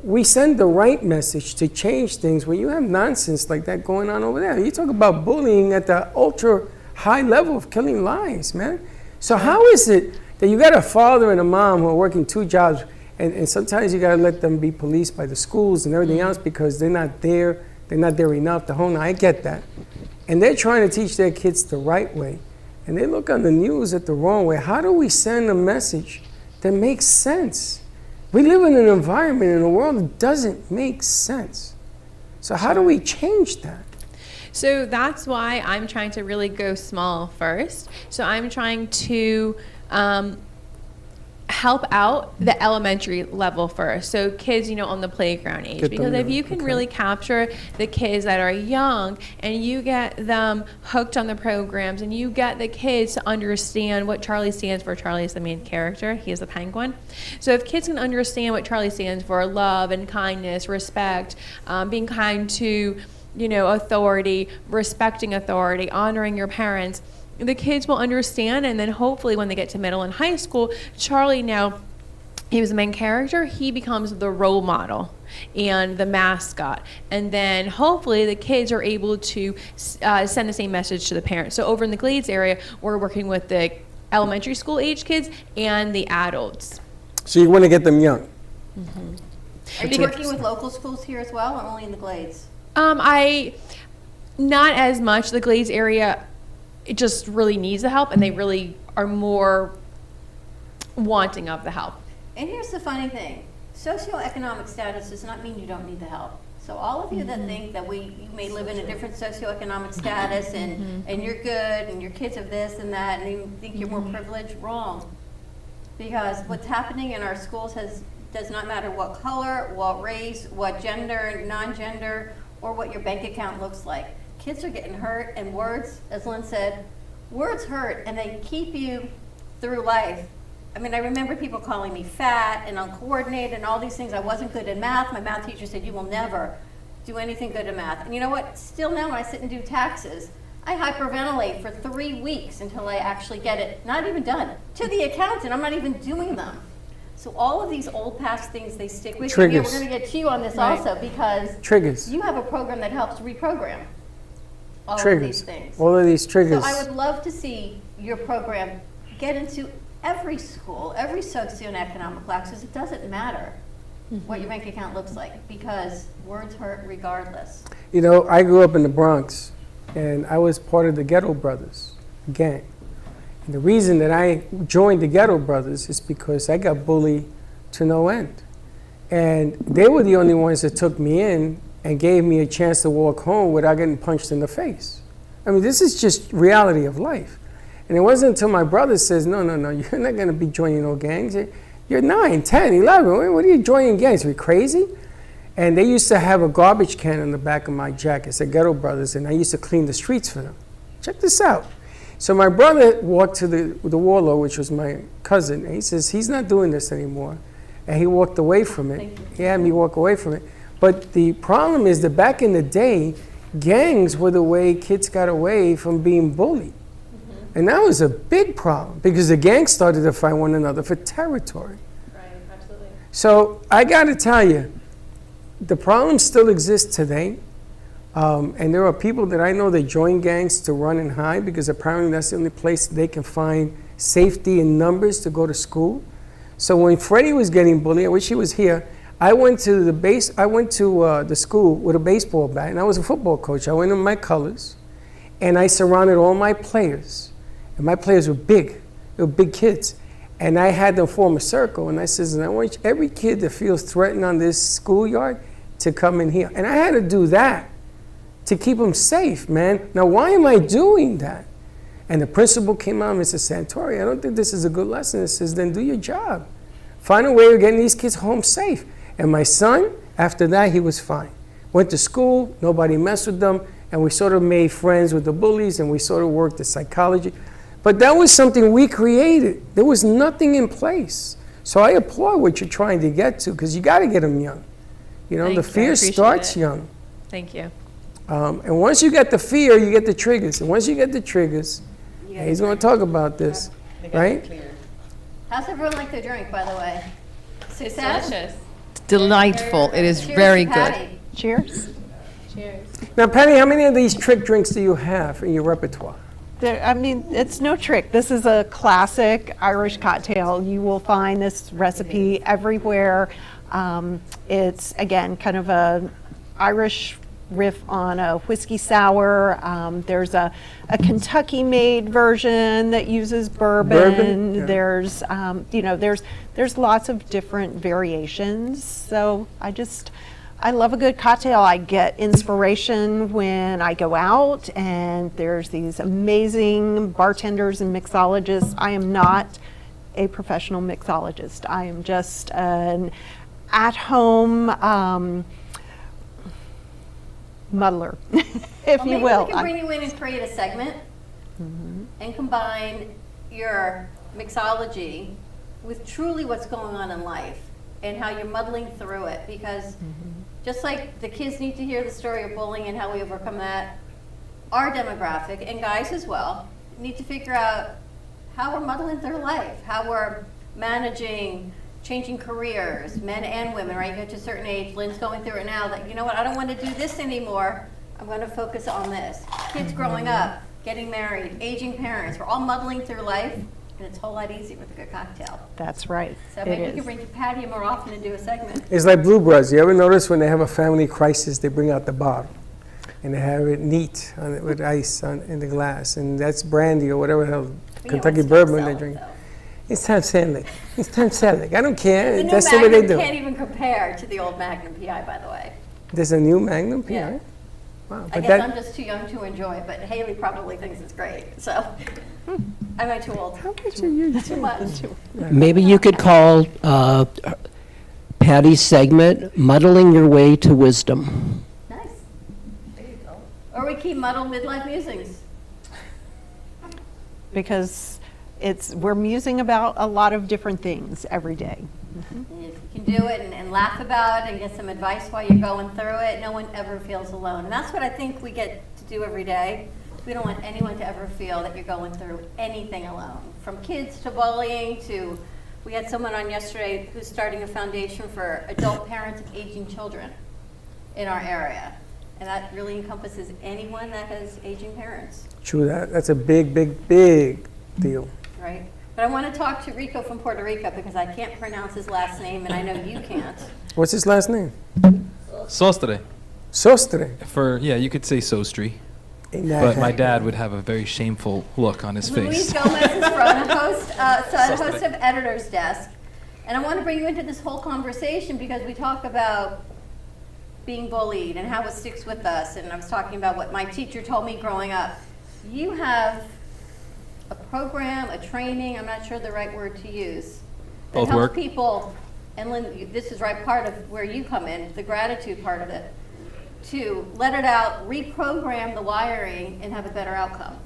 we send the right message to change things when you have nonsense like that going on over there? You talk about bullying at the ultra high level of killing lives, man. So how is it that you got a father and a mom who are working two jobs, and sometimes you got to let them be policed by the schools and everything else because they're not there enough to hone. I get that. And they're trying to teach their kids the right way, and they look on the news at the wrong way. How do we send a message that makes sense? We live in an environment in a world that doesn't make sense. So how do we change that? So that's why I'm trying to really go small first. So I'm trying to help out the elementary level first. So kids, on the playground age. Because if you can really capture the kids that are young and you get them hooked on the programs and you get the kids to understand what Charlie stands for. Charlie is the main character. He is the penguin. So if kids can understand what Charlie stands for, love and kindness, respect, being kind to, authority, respecting authority, honoring your parents, the kids will understand, and then hopefully when they get to middle and high school, Charlie now, he was the main character, he becomes the role model and the mascot. And then hopefully the kids are able to send the same message to the parents. So over in the Glades area, we're working with the elementary school age kids and the adults. So you want to get them young? Are you working with local schools here as well, or only in the Glades? Not as much. The Glades area, it just really needs the help, and they really are more wanting of the help. And here's the funny thing. Socioeconomic status does not mean you don't need the help. So all of you that think that you may live in a different socioeconomic status and you're good and your kids have this and that and you think you're more privileged, wrong. Because what's happening in our schools does not matter what color, what race, what gender, non-gender, or what your bank account looks like. Kids are getting hurt, and words, as Lynn said, words hurt, and they keep you through life. I mean, I remember people calling me fat and uncoordinated and all these things. I wasn't good in math. My math teacher said, you will never do anything good in math. And you know what? Still now when I sit and do taxes, I hyperventilate for 3 weeks until I actually get it, not even done, to the accountant. I'm not even doing them. So all of these old past things, they stick with you. Yeah, we're going to get to you on this also because you have a program that helps reprogram all of these things. All of these triggers. So I would love to see your program get into every school, every socioeconomic class, because it doesn't matter what your bank account looks like, because words hurt regardless. I grew up in the Bronx, and I was part of the Ghetto Brothers gang. And the reason that I joined the Ghetto Brothers is because I got bullied to no end. And they were the only ones that took me in and gave me a chance to walk home without getting punched in the face. I mean, this is just reality of life. And it wasn't until my brother says, no, you're not going to be joining no gangs. You're 9, 10, 11. What are you joining gangs? Are you crazy? And they used to have a garbage can in the back of my jacket. It said Ghetto Brothers, and I used to clean the streets for them. Check this out. So my brother walked to the warlord, which was my cousin, and he says, he's not doing this anymore. And he walked away from it. He had me walk away from it. But the problem is that back in the day, gangs were the way kids got away from being bullied. And that was a big problem because the gangs started to fight one another for territory. Right, absolutely. So I got to tell you, the problem still exists today. And there are people that I know that join gangs to run and hide because apparently that's the only place they can find safety in numbers to go to school. So when Freddie was getting bullied, I wish he was here, I went to the school with a baseball bat, and I was a football coach. I went in my colors, and I surrounded all my players. And my players were big. They were big kids. And I had them form a circle, and I says, I want every kid that feels threatened on this schoolyard to come in here. And I had to do that to keep them safe, man. Now, why am I doing that? And the principal came out, Mr. Santori, I don't think this is a good lesson. He says, then do your job. Find a way of getting these kids home safe. And my son, after that, he was fine. Went to school, nobody messed with them, and we sort of made friends with the bullies, and we sort of worked the psychology. But that was something we created. There was nothing in place. So I applaud what you're trying to get to, because you got to get them young. You know, the fear starts young. Thank you. And once you get the fear, you get the triggers. And once you get the triggers, and he's going to talk about this, right? How's everyone like their drink, by the way? Success? Delicious. Delightful. It is Cheers very to good. Patty. Cheers. Cheers. Now, Penny, how many of these trick drinks do you have in your repertoire? I mean, it's no trick. This is a classic Irish cocktail. You will find this recipe everywhere. It's, again, kind of a Irish riff on a whiskey sour. There's a Kentucky-made version that uses bourbon. Yeah. There's, there's lots of different variations. So I love a good cocktail. I get inspiration when I go out, and there's these amazing bartenders and mixologists. I am not a professional mixologist. I am just an at-home muddler, if you will. Maybe we can bring you in and create a segment and combine your mixology with truly what's going on in life and how you're muddling through it, because just like the kids need to hear the story of bullying and how we overcome that, our demographic, and guys as well, need to figure out how we're muddling through life, how we're managing changing careers, men and women, right? You get to a certain age, Lynn's going through it now, that, you know what, I don't want to do this anymore, I'm going to focus on this. Kids growing up, getting married, aging parents, we're all muddling through life, and it's a whole lot easier with a good cocktail. That's right. So maybe you can bring Patty more often and do a segment. It's like Blue Brothers. You ever notice when they have a family crisis, they bring out the bottle, and they have it neat with ice in the glass, and that's brandy or whatever the hell, Kentucky bourbon they drink. It's time selling. It's time selling. I don't care. The new That's the way they Magnum do. can't even compare to the old Magnum PI, by the way. There's a new Magnum PI? Yeah. Wow. I But guess I'm just too young to enjoy it, but Haley probably thinks it's great. So, am I too old? How much are you too much? Maybe you could call Patty's segment "Muddling Your Way to Wisdom." Nice. There you go. Or we keep muddled midlife musings. Because we're musing about a lot of different things every day. If you can do it and laugh about it and get some advice while you're going through it, no one ever feels alone. And that's what I think we get to do every day. We don't want anyone to ever feel that you're going through anything alone. From kids to bullying to, we had someone on yesterday who's starting a foundation for adult parents of aging children in our area. And that really encompasses anyone that has aging parents. True that. That's a big, big, big deal. Right? But I want to talk to Rico from Puerto Rico because I can't pronounce his last name and I know you can't. What's his last name? Sostre. Sostre. Yeah, you could say Sostri. That But my dad would have a very shameful look on his Luis face. Gomez is from the host of Editor's Desk. And I want to bring you into this whole conversation because we talk about being bullied and how it sticks with us. And I was talking about what my teacher told me growing up. You have a program, a training, I'm not sure the right word to use, that Both helps work. people and Lynn, this is right part of where you come in, the gratitude part of it, to let it out, reprogram the wiring, and have a better outcome.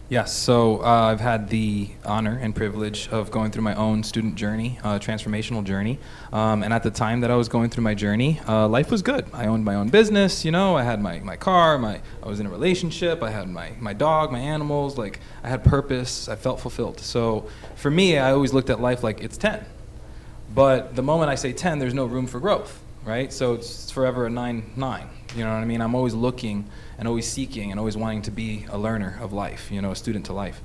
Yes, so I've had the honor and privilege of going through my own student journey, transformational journey. And at the time that I was going through my journey, life was good. I owned my own business, you know, I had my car, I was in a relationship, I had my dog, my animals, like I had purpose, I felt fulfilled. So for me, I always looked at life like it's 10. But the moment I say 10, there's no room for growth, right? So it's forever a 9-9, you know what I mean? I'm always looking and always seeking and always wanting to be a learner of life, you know, a student to life.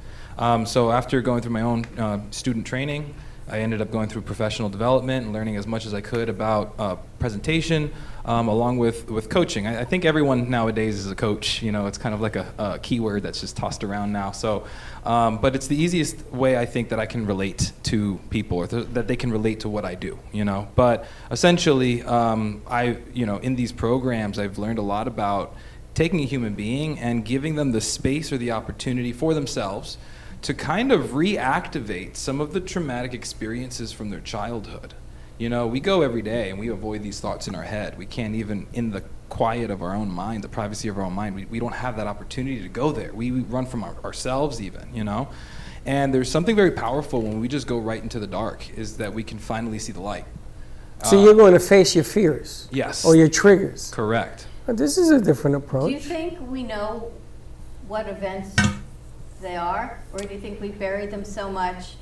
So after going through my own student training, I ended up going through professional development and learning as much as I could about presentation, along with coaching. I think everyone nowadays is a coach, you know, it's kind of like a keyword that's just tossed around now. So, but it's the easiest way I think that I can relate to people, or that they can relate to what I do, you know. But essentially, in these programs, I've learned a lot about taking a human being and giving them the space or the opportunity for themselves to kind of reactivate some of the traumatic experiences from their childhood. You know, we go every day and we avoid these thoughts in our head. We can't even, in the quiet of our own mind, the privacy of our own mind, we don't have that opportunity to go there. We run from ourselves even, you know? And there's something very powerful when we just go right into the dark, is that we can finally see the light. So you're going to face your fears? Yes. Or your triggers? Correct. But this is a different approach. Do you think we know what events they are? Or do you think we buried them so much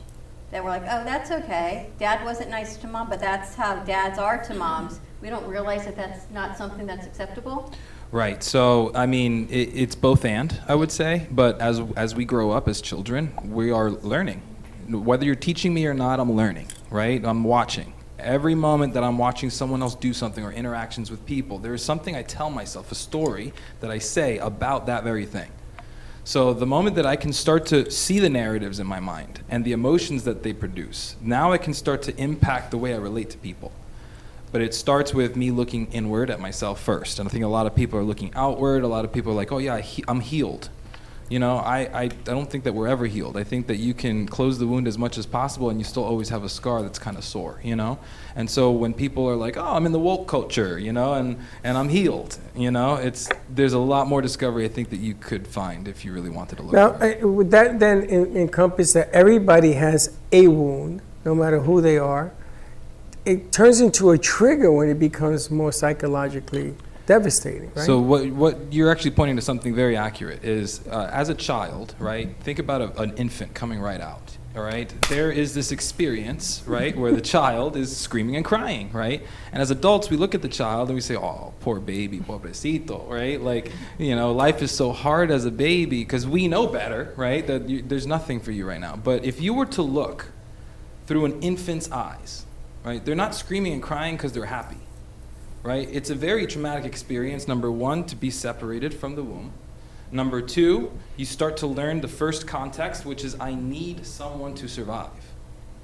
that we're like, oh, that's okay. Dad wasn't nice to mom, but that's how dads are to moms. We don't realize that that's not something that's acceptable? Right. So, I mean, it's both and, I would say. But as we grow up as children, we are learning. Whether you're teaching me or not, I'm learning, right? I'm watching. Every moment that I'm watching someone else do something or interactions with people, there is something I tell myself, a story that I say about that very thing. So the moment that I can start to see the narratives in my mind and the emotions that they produce, now I can start to impact the way I relate to people. But it starts with me looking inward at myself first. And I think a lot of people are looking outward. A lot of people are like, oh yeah, I'm healed. You know, I don't think that we're ever healed. I think that you can close the wound as much as possible and you still always have a scar that's kind of sore, you know? And so when people are like, oh, I'm in the woke culture, you know, and I'm healed, you know, there's a lot more discovery I think that you could find if you really wanted to look for it. Now, would that then encompass that everybody has a wound, no matter who they are? It turns into a trigger when it becomes more psychologically devastating, right? So what you're actually pointing to something very accurate is, as a child, right, think about an infant coming right out, all right? There is this experience, right, where the child is screaming and crying, right? And as adults, we look at the child and we say, oh, poor baby, pobrecito, right? Like, you know, life is so hard as a baby because we know better, right, that there's nothing for you right now. But if you were to look through an infant's eyes, right, they're not screaming and crying because they're happy. Right? It's a very traumatic experience, number one, to be separated from the womb. Number two, you start to learn the first context, which is I need someone to survive,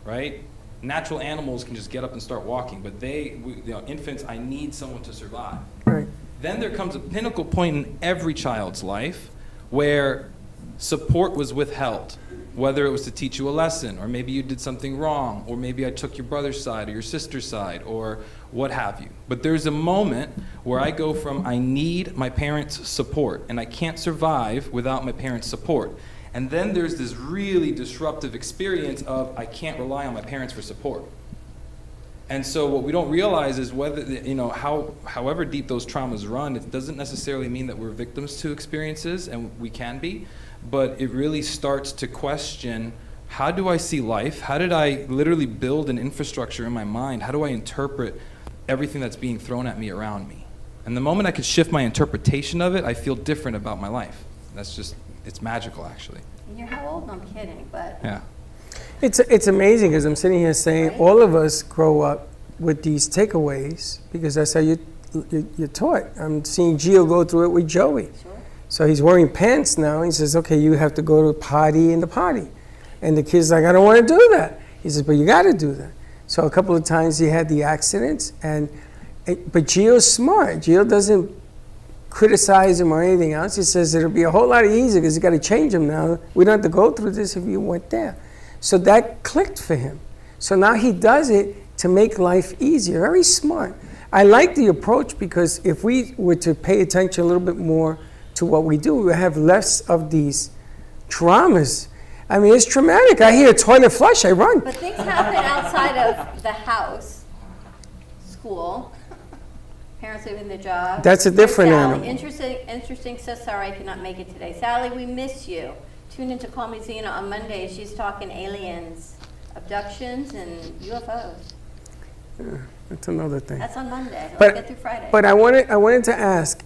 right? Natural animals can just get up and start walking, but infants, I need someone to survive. Right. Then there comes a pinnacle point in every child's life where support was withheld, whether it was to teach you a lesson, or maybe you did something wrong, or maybe I took your brother's side or your sister's side, or what have you. But there's a moment where I go from I need my parents' support, and I can't survive without my parents' support. And then there's this really disruptive experience of I can't rely on my parents for support. And so what we don't realize is whether, you know, however deep those traumas run, it doesn't necessarily mean that we're victims to experiences, and we can be, but it really starts to question, how do I see life? How did I literally build an infrastructure in my mind? How do I interpret everything that's being thrown at me around me? And the moment I could shift my interpretation of it, I feel different about my life. That's just, it's magical, actually. And you're how old? I'm kidding, but... Yeah. It's amazing because I'm sitting here saying all of us grow up with these takeaways because that's how you're taught. I'm seeing Gio go through it with Joey. Sure. So he's wearing pants now. He says, okay, you have to go to a potty in the potty. And the kid's like, I don't want to do that. He says, but you got to do that. So a couple of times he had the accidents, but Gio's smart. Gio doesn't criticize him or anything else. He says it'll be a whole lot easier because you got to change him now. We don't have to go through this if you went there. So that clicked for him. So now he does it to make life easier. Very smart. I like the approach because if we were to pay attention a little bit more to what we do, we would have less of these traumas. I mean, it's traumatic. I hear a toilet flush, I run. But things happen outside of the house, school, parents leaving their job. That's a different Sally, animal. interesting, says, sorry I cannot make it today. Sally, we miss you. Tune in to Call Me Zena on Monday. She's talking aliens, abductions, and UFOs. Yeah, that's another thing. That's on Monday. But- Let's get through Friday. But I wanted to ask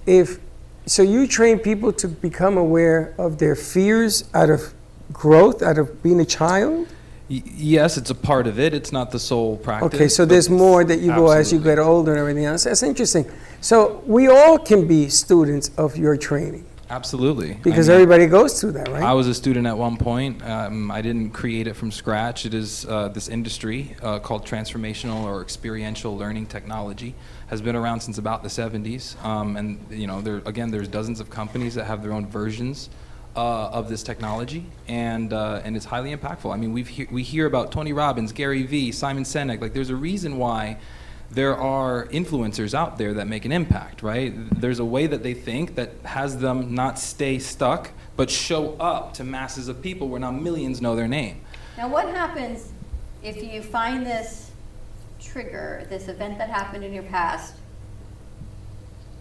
so you train people to become aware of their fears out of growth, out of being a child? Yes, it's a part of it. It's not the sole practice. Okay, so but there's more that you go as you absolutely. get older and everything else. That's interesting. So we all can be students of your training Absolutely. because I mean, everybody goes through that, right? I was a student at one point. I didn't create it from scratch. It is this industry called transformational or experiential learning technology. Has been around since about the 70s, and you know, there's dozens of companies that have their own versions of this technology, and it's highly impactful. I mean, we hear about Tony Robbins, Gary Vee, Simon Sinek. Like, there's a reason why there are influencers out there that make an impact, right? There's a way that they think that has them not stay stuck, but show up to masses of people where now millions know their name. Now, what happens if you find this trigger, this event that happened in your past?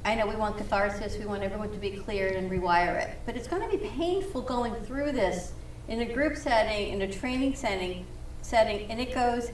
I know we want catharsis, we want everyone to be cleared and rewire it, but it's going to be painful going through this in a group setting, in a training setting, and it goes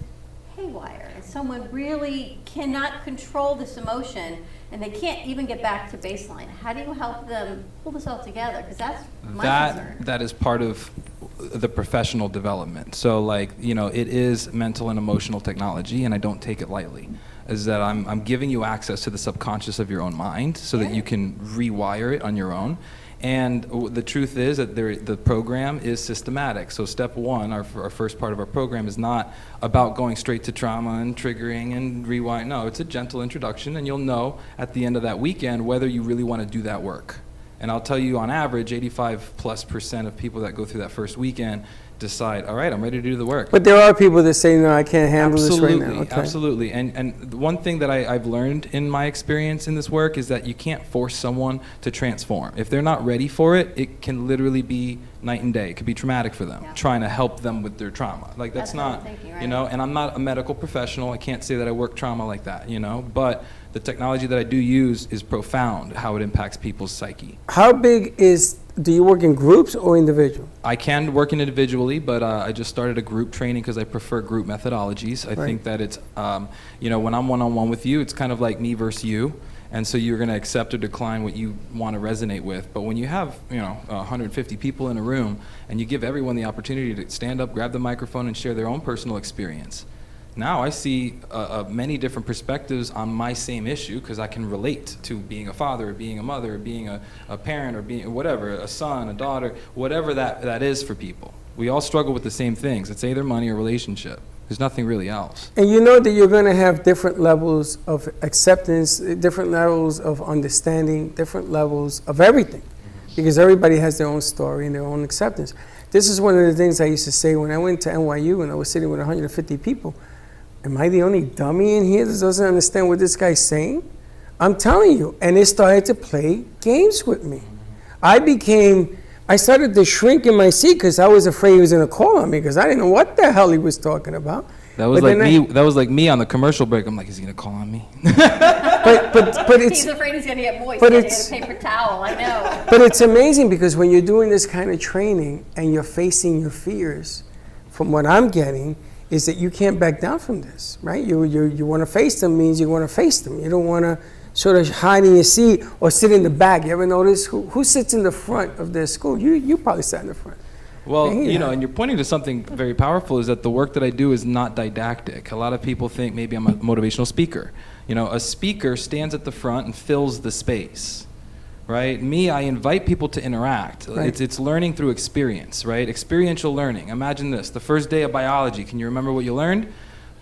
haywire, and someone really cannot control this emotion, and they can't even get back to baseline. How do you help them pull this all together? Because that's my concern. That is part of the professional development. So, like, you know, it is mental and emotional technology, and I don't take it lightly. Is that I'm giving you access to the subconscious of your own mind so that you can rewire it on your own. And the truth is that the program is systematic. So step one, our first part of our program, is not about going straight to trauma and triggering and rewind. No, it's a gentle introduction, and you'll know at the end of that weekend whether you really want to do that work. And I'll tell you, on average, 85+% of people that go through that first weekend decide, all right, I'm ready to do the work. But there are people that say, no, I can't handle this right now. Okay. Absolutely. And one thing that I've learned in my experience in this work is that you can't force someone to transform. If they're not ready for it, it can literally be night and day. It could be traumatic for them, trying to help them with their trauma. Like, that's not, you know, and I'm not a medical professional. I can't say that I work trauma like that, you know, but the technology that I do use is profound, how it impacts people's psyche. How big do you work in groups or individual? I can work individually, but I just started a group training because I prefer group methodologies. I think that it's, you know, when I'm one-on-one with you, it's kind of like me versus you. And so you're going to accept or decline what you want to resonate with. But when you have, you know, 150 people in a room and you give everyone the opportunity to stand up, grab the microphone, and share their own personal experience, now I see many different perspectives on my same issue because I can relate to being a father, or being a mother, or being a parent, or being whatever, a son, a daughter, whatever that is for people. We all struggle with the same things. It's either money or relationship. There's nothing really else. And you know that you're going to have different levels of acceptance, different levels of understanding, different levels of everything, because everybody has their own story and their own acceptance. This is one of the things I used to say when I went to NYU and I was sitting with 150 people. Am I the only dummy in here that doesn't understand what this guy's saying? I'm telling you. And they started to play games with me. I started to shrink in my seat because I was afraid he was going to call on me because I didn't know what the hell he was talking about. That was like me. That was like me on the commercial break. I'm like, is he going to call on me? but it's, he's afraid he's going to get moist. but He's it's- going to get a paper towel. I know. But it's amazing because when you're doing this kind of training and you're facing your fears, from what I'm getting, is that you can't back down from this, right? You want to face them means you want to face them. You don't want to sort of hide in your seat or sit in the back. You ever notice who sits in the front of their school? You probably sat in the front. Well, Yeah. you know, and you're pointing to something very powerful, is that the work that I do is not didactic. A lot of people think maybe I'm a motivational speaker. You know, a speaker stands at the front and fills the space, right? Me, I invite people to interact. Right. It's learning through experience, right? Experiential learning. Imagine this, the first day of biology. Can you remember what you learned?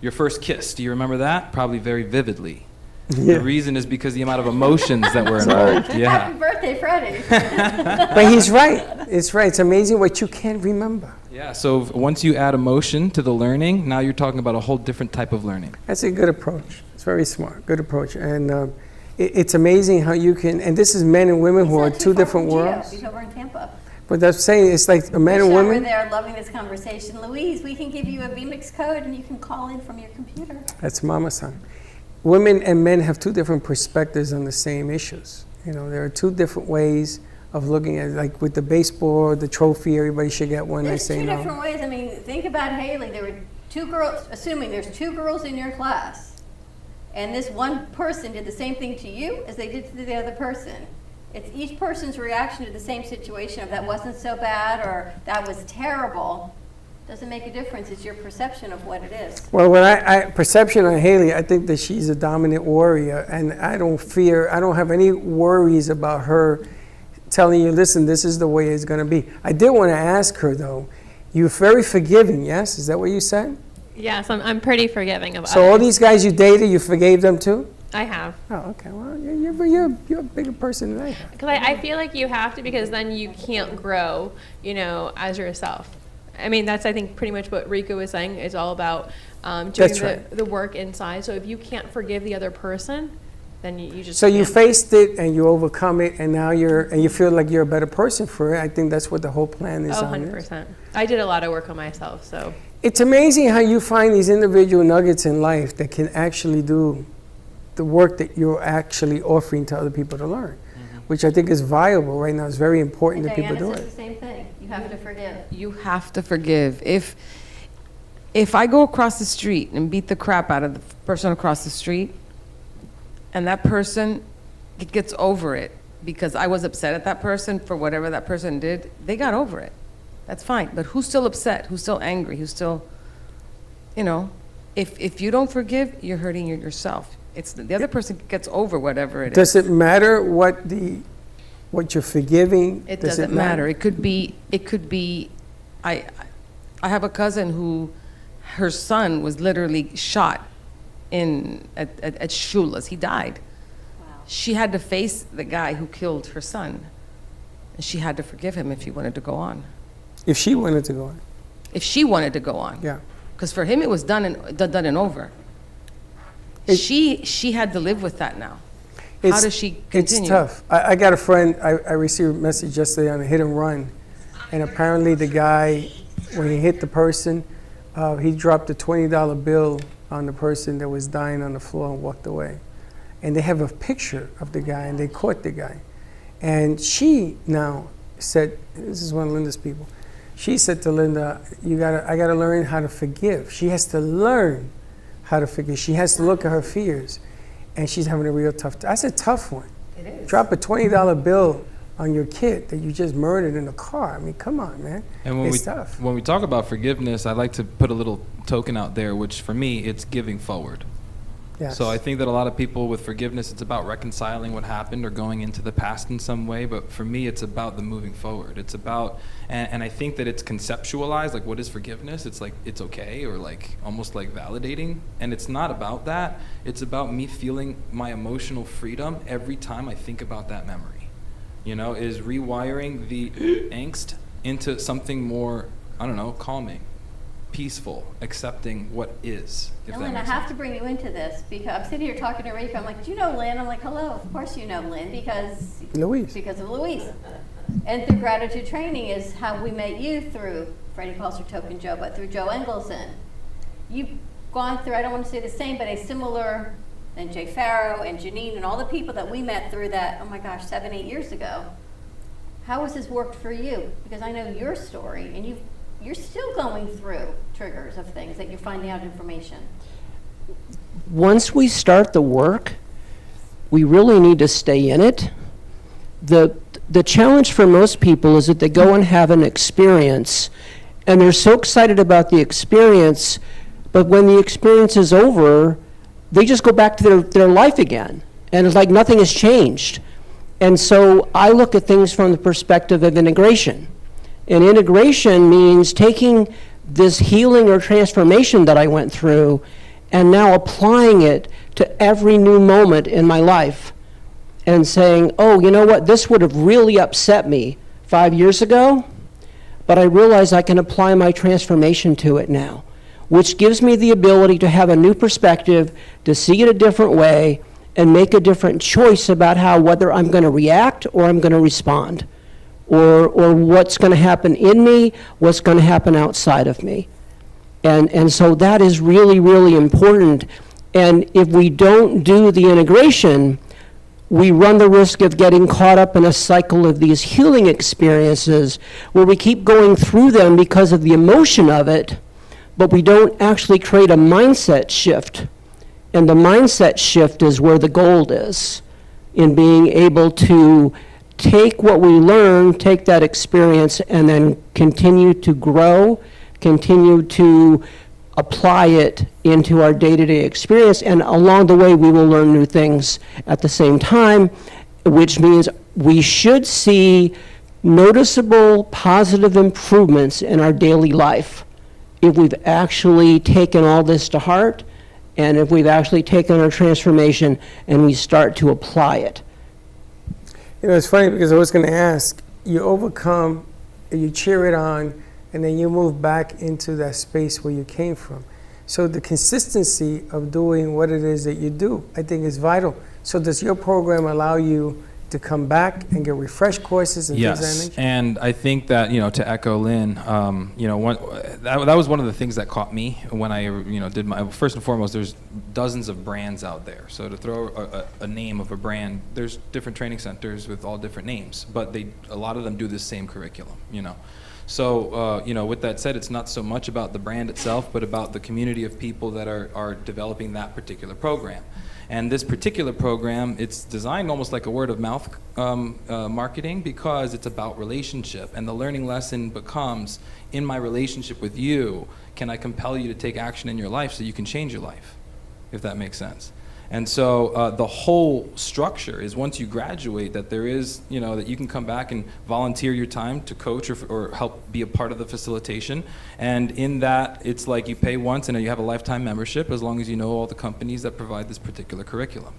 Your first kiss. Do you remember that? Probably very vividly. Yeah. The reason is because the amount of emotions that were involved. Yeah. Happy birthday, Freddie. But he's right. It's right. It's amazing what you can't remember. Yeah, so once you add emotion to the learning, now you're talking about a whole different type of learning. That's a good approach. It's very smart, good approach. And it's amazing how you can, and this is men and women who are two different worlds. He's over in Tampa. But that's saying it's like a man and We're women. there loving this conversation. Louise, we can give you a vMix code and you can call in from your computer. That's Mama-san. Women and men have two different perspectives on the same issues. You know, there are two different ways of looking at it. Like with the baseball, the trophy, everybody should get one. There's I say two no. different ways. I mean, think about Haley. There were two girls, assuming there's two girls in your class, and this one person did the same thing to you as they did to the other person. It's each person's reaction to the same situation. If that wasn't so bad or that was terrible, doesn't make a difference. It's your perception of what it is. Well, when I perception on Haley, I think that she's a dominant warrior, and I don't have any worries about her telling you, listen, this is the way it's going to be. I did want to ask her, though, you're very forgiving, yes? Is that what you said? Yes, I'm pretty forgiving of So all others. these guys you dated, you forgave them too? I have. Oh, okay. Well, you're a bigger person than I am. Because I feel like you have to, because then you can't grow, as yourself. I mean, that's, I think, pretty much what Rico was saying. It's all about doing That's right. the work inside. So if you can't forgive the other person, then you just So you can't. faced it and you overcome it, and now you feel like you're a better person for it. I think that's what the whole plan is Oh, on this. 100%. I did a lot of work on myself, so. It's amazing how you find these individual nuggets in life that can actually do the work that you're actually offering to other people to learn, which I think is viable right now. It's very important that people do Diana it. says the same thing. You have to forgive. You have to forgive. If I go across the street and beat the crap out of the person across the street, and that person gets over it because I was upset at that person for whatever that person did, they got over it. That's fine. But who's still upset? Who's still angry? Who's still, if you don't forgive, you're hurting yourself. It's the other person gets over whatever it is. Does it matter what you're forgiving? It Does doesn't matter. It could be, I have a cousin who, her son was literally shot at Shula's. He died. Wow. She had to face the guy who killed her son. And she had to forgive him if he wanted to go on. If she wanted to go on. If she wanted to go on. Yeah. Because for him it was done and over. She had to live with that now. How does she continue? It's tough. I got a friend, I received a message yesterday on a hit and run, and apparently the guy, when he hit the person, he dropped a $20 bill on the person that was dying on the floor and walked away. And they have a picture of the guy, and they caught the guy. And she now said, this is one of Linda's people, she said to Linda, I gotta learn how to forgive. She has to learn how to forgive. She has to look at her fears. And she's having a real tough time. That's a tough one. It is. Drop a $20 bill on your kid that you just murdered in a car. I mean, come on, man. And when it's tough. When we talk about forgiveness, I like to put a little token out there, which for me, it's giving forward. Yes. So I think that a lot of people with forgiveness, it's about reconciling what happened or going into the past in some way. But for me, it's about the moving forward. It's about, and I think that it's conceptualized, like what is forgiveness? It's like, it's okay, or like almost like validating. And it's not about that. It's about me feeling my emotional freedom every time I think about that memory. Is rewiring the angst into something more, calming, peaceful, accepting what is. Lynn, I have to bring you into this because I'm sitting here talking to Rico. I'm like, do you know Lynn? I'm like, hello, of course you know Lynn because of Louise. And through Gratitude Training is how we met you through, Freddie calls her Token Joe, but through Joe Engelson. You've gone through, I don't want to say the same, but a similar, and Jay Farrow and Janine and all the people that we met through that, 7-8 years ago. How has this worked for you? Because I know your story and you're still going through triggers of things that you're finding out information. Once we start the work, we really need to stay in it. The challenge for most people is that they go and have an experience, and they're so excited about the experience, but when the experience is over, they just go back to their life again, and it's like nothing has changed. And so I look at things from the perspective of integration. And integration means taking this healing or transformation that I went through and now applying it to every new moment in my life and saying, oh, you know what, this would have really upset me 5 years ago, but I realize I can apply my transformation to it now, which gives me the ability to have a new perspective, to see it a different way, and make a different choice about whether I'm going to react or I'm going to respond, or what's going to happen in me, what's going to happen outside of me. And so that is really, really important. And if we don't do the integration, we run the risk of getting caught up in a cycle of these healing experiences where we keep going through them because of the emotion of it, but we don't actually create a mindset shift. And the mindset shift is where the gold is, in being able to take what we learn, take that experience, and then continue to grow, continue to apply it into our day-to-day experience. And along the way, we will learn new things at the same time, which means we should see noticeable positive improvements in our daily life if we've actually taken all this to heart, and if we've actually taken our transformation and we start to apply it. You know, it's funny because I was going to ask, you overcome, you cheer it on, and then you move back into that space where you came from. So the consistency of doing what it is that you do, I think, is vital. So does your program allow you to come back and get refresh courses and things of that nature? And I think that, to echo Lynn, that was one of the things that caught me when I, did my, first and foremost, there's dozens of brands out there. So to throw a name of a brand, there's different training centers with all different names, but a lot of them do the same curriculum, So, with that said, it's not so much about the brand itself, but about the community of people that are developing that particular program. And this particular program, it's designed almost like a word of mouth marketing, because it's about relationship. And the learning lesson becomes, in my relationship with you, can I compel you to take action in your life so you can change your life, if that makes sense. And so the whole structure is, once you graduate, that there is, that you can come back and volunteer your time to coach or help be a part of the facilitation. And in that, it's like you pay once and you have a lifetime membership as long as you know all the companies that provide this particular curriculum,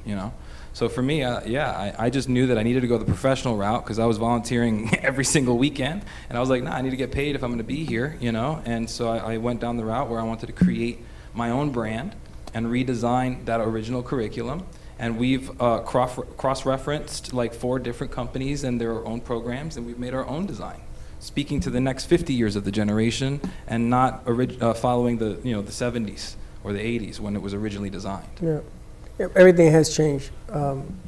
So for me, I just knew that I needed to go the professional route, because I was volunteering every single weekend. And I was like, I need to get paid if I'm going to be here, And so I went down the route where I wanted to create my own brand and redesign that original curriculum. And we've cross-referenced like 4 different companies and their own programs, and we've made our own design, speaking to the next 50 years of the generation, and not following the the 70s or the 80s when it was originally designed. Yeah. Everything has changed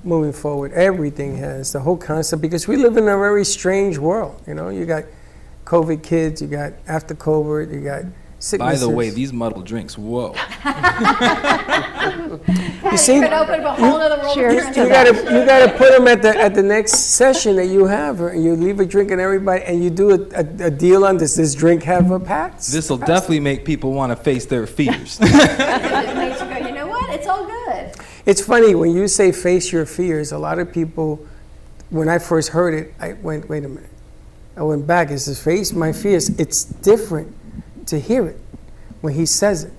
moving forward. Everything has, the whole concept, because we live in a very strange world. You got COVID kids, you got after COVID, you got sicknesses. By the way, these muddled drinks, whoa. You see, you could open a whole other world. you gotta put them at the next session that you have. You leave a drink and everybody, and you do a deal on this. Does drink have a pass? This will definitely make people want to face their fears. It makes you go, you know what? It's all good. It's funny when you say face your fears. A lot of people, when I first heard it, I went, wait a minute. I went back. It says face my fears. It's different to hear it when he says it,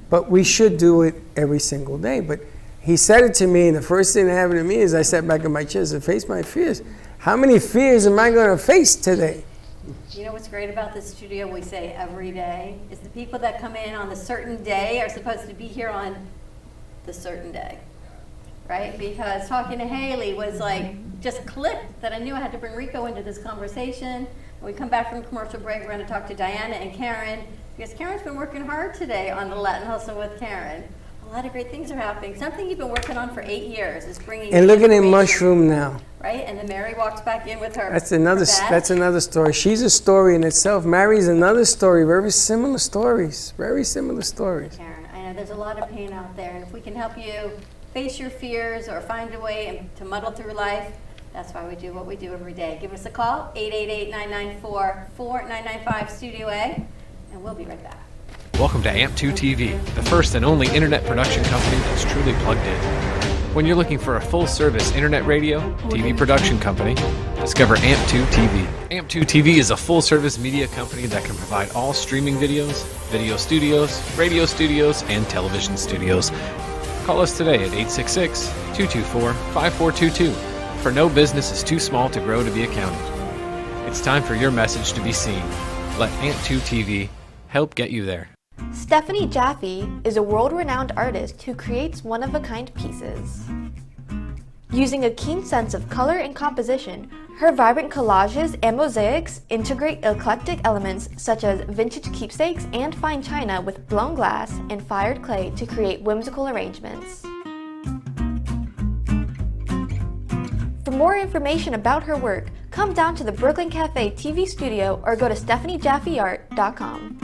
but we should do it every single day. But he said it to me, and the first thing that happened to me is I sat back in my chair and said, face my fears. How many fears am I going to face today? You know what's great about this studio, we say every day, is the people that come in on the certain day are supposed to be here on the certain day, right? Because talking to Haley was like, just clicked that I knew I had to bring Rico into this conversation. When we come back from commercial break, we're going to talk to Diana and Karen, because Karen's been working hard today on the Latin Hustle with Karen. A lot of great things are happening. Something you've been working on for 8 years is bringing. And look at it, Mushroom now. Right, and then Mary walks back in with her. That's another story. She's a story in itself. Mary's another story. Very similar stories. Very similar stories. Karen, I know there's a lot of pain out there, and if we can help you face your fears or find a way to muddle through life, that's why we do what we do every day. Give us a call, 888-994-4995 Studio A, and we'll be right back. Welcome to AMP2 TV, the first and only internet production company that's truly plugged in. When you're looking for a full-service internet radio, TV production company, discover AMP2 TV. AMP2 TV is a full-service media company that can provide all streaming videos, video studios, radio studios, and television studios. Call us today at 866-224-5422. For no business is too small to grow to be accounted. It's time for your message to be seen. Let AMP2 TV help get you there. Stephanie Jaffe is a world-renowned artist who creates one-of-a-kind pieces. Using a keen sense of color and composition, her vibrant collages and mosaics integrate eclectic elements such as vintage keepsakes and fine china with blown glass and fired clay to create whimsical arrangements. For more information about her work, come down to the Brooklyn Cafe TV studio or go to StephanieJaffeArt.com.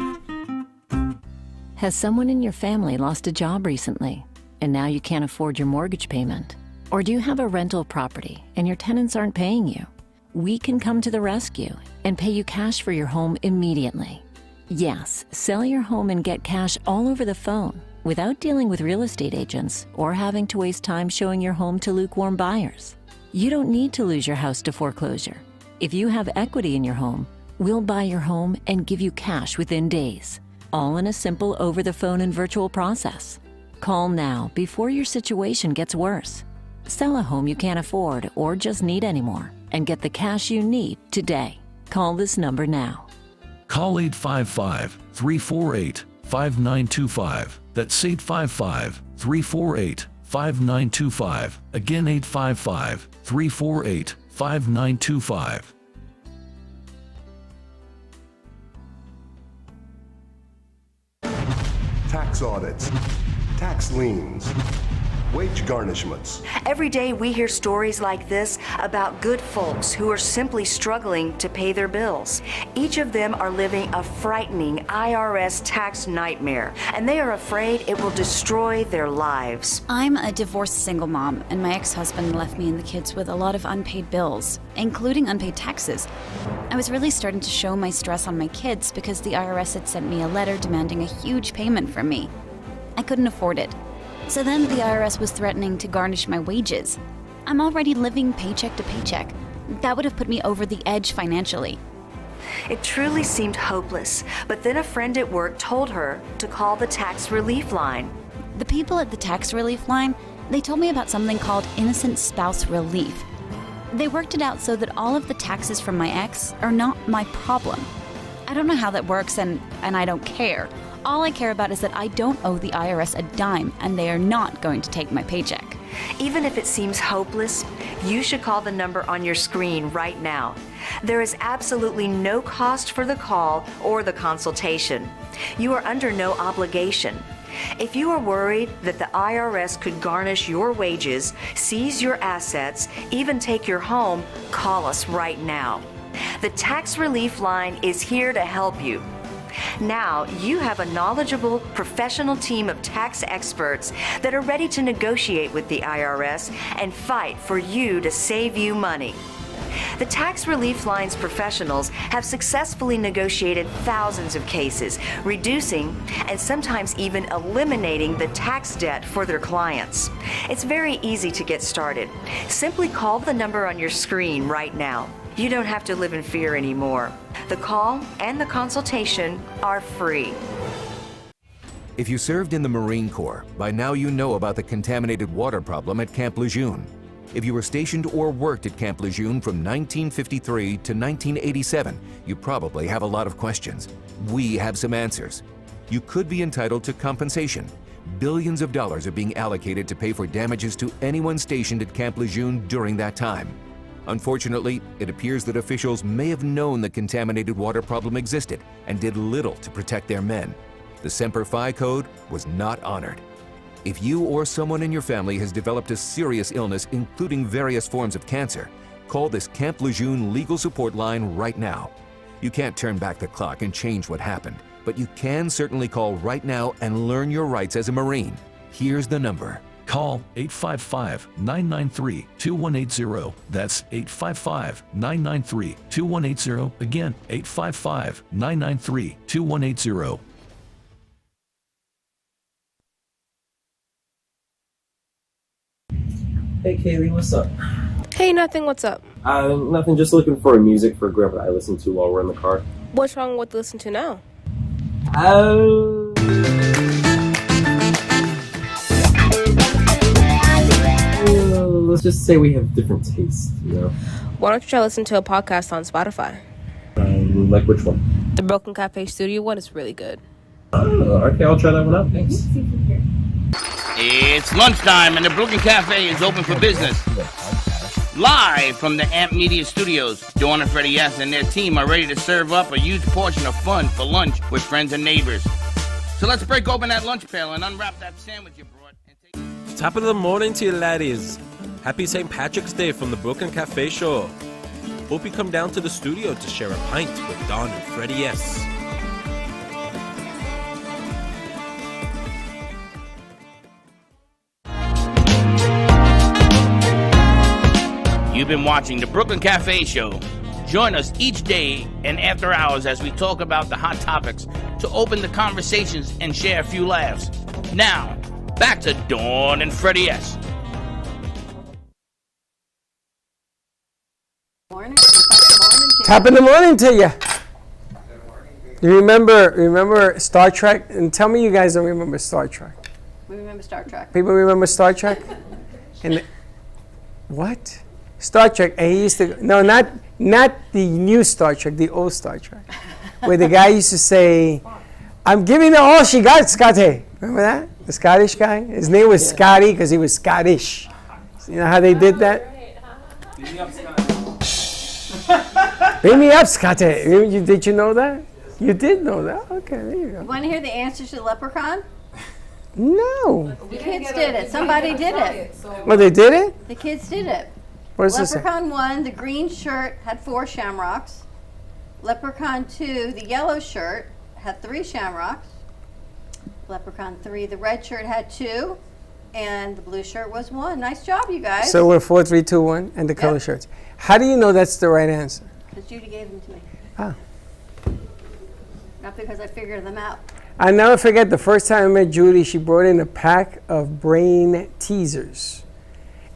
Has someone in your family lost a job recently, and now you can't afford your mortgage payment? Or do you have a rental property and your tenants aren't paying you? We can come to the rescue and pay you cash for your home immediately. Yes, sell your home and get cash all over the phone without dealing with real estate agents or having to waste time showing your home to lukewarm buyers. You don't need to lose your house to foreclosure. If you have equity in your home, we'll buy your home and give you cash within days, all in a simple over-the-phone and virtual process. Call now before your situation gets worse. Sell a home you can't afford or just need anymore and get the cash you need today. Call this number now. Call 855-348-5925. That's 855-348-5925. Again, 855-348-5925. Tax audits, tax liens, wage garnishments. Every day we hear stories like this about good folks who are simply struggling to pay their bills. Each of them are living a frightening IRS tax nightmare, and they are afraid it will destroy their lives. I'm a divorced single mom, and my ex-husband left me and the kids with a lot of unpaid bills, including unpaid taxes. I was really starting to show my stress on my kids because the IRS had sent me a letter demanding a huge payment from me. I couldn't afford it. So then the IRS was threatening to garnish my wages. I'm already living paycheck to paycheck. That would have put me over the edge financially. It truly seemed hopeless, but then a friend at work told her to call the tax relief line. The people at the tax relief line, they told me about something called innocent spouse relief. They worked it out so that all of the taxes from my ex are not my problem. I don't know how that works, and I don't care. All I care about is that I don't owe the IRS a dime, and they are not going to take my paycheck. Even if it seems hopeless, you should call the number on your screen right now. There is absolutely no cost for the call or the consultation. You are under no obligation. If you are worried that the IRS could garnish your wages, seize your assets, even take your home, call us right now. The Tax Relief Line is here to help you. Now you have a knowledgeable, professional team of tax experts that are ready to negotiate with the IRS and fight for you to save you money. The Tax Relief Line's professionals have successfully negotiated thousands of cases, reducing and sometimes even eliminating the tax debt for their clients. It's very easy to get started. Simply call the number on your screen right now. You don't have to live in fear anymore. The call and the consultation are free. If you served in the Marine Corps, by now you know about the contaminated water problem at Camp Lejeune. If you were stationed or worked at Camp Lejeune from 1953 to 1987, you probably have a lot of questions. We have some answers. You could be entitled to compensation. Billions of dollars are being allocated to pay for damages to anyone stationed at Camp Lejeune during that time. Unfortunately, it appears that officials may have known the contaminated water problem existed and did little to protect their men. The Semper Fi code was not honored. If you or someone in your family has developed a serious illness, including various forms of cancer, call this Camp Lejeune legal support line right now. You can't turn back the clock and change what happened, but you can certainly call right now and learn your rights as a Marine. Here's the number. Call 855-993-2180. That's 855-993-2180. Again, 855-993-2180. Hey Kaylee, what's up? Hey, nothing, what's up? Nothing, just looking for music for Grandpa I listen to while we're in the car. What's wrong with listen to now? Let's just say we have different tastes, you know? Why don't you try listen to a podcast on Spotify? Like which one? The Broken Cafe Studio one is really good. Okay, I'll try that one out. Thanks. It's lunchtime and the Brooklyn Cafe is open for business. Live from the Amp Media Studios, Dawn and Freddie S. and their team are ready to serve up a huge portion of fun for lunch with friends and neighbors. So let's break open that lunch pail and unwrap that sandwich you brought. Top of the morning to you laddies. Happy St. Patrick's Day from the Brooklyn Cafe Show. Hope you come down to the studio to share a pint with Dawn and Freddie S. You've been watching the Brooklyn Cafe Show. Join us each day and after hours as we talk about the hot topics to open the conversations and share a few laughs. Now, back to Dawn and Freddie S. Top of the morning to you. You remember Star Trek? And tell me you guys don't remember Star Trek. We remember Star Trek. People remember Star Trek? And what? Star Trek. And he used to not the new Star Trek, the old Star Trek, where the guy used to say, "I'm giving her all she got, Scotty." Remember that? The Scottish guy. His name was Scotty because he was Scottish. So you know how they did that? Beam me up, Scotty. Did you know that? You did know that? Okay, there you go. You want to hear the answers to the Leprechaun? No. The kids did it. Somebody did it. Well, they did it? The kids did it. What does this say? Leprechaun 1, the green shirt had 4 shamrocks. Leprechaun 2, the yellow shirt had 3 shamrocks. Leprechaun 3, the red shirt had 2. And the blue shirt was 1. Nice job, you guys. So we're 4, 3, 2, 1, and the color shirts. How do you know that's the right answer? Because Judy gave them to me. Ah. Not because I figured them out. I'll never forget the first time I met Judy, she brought in a pack of brain teasers.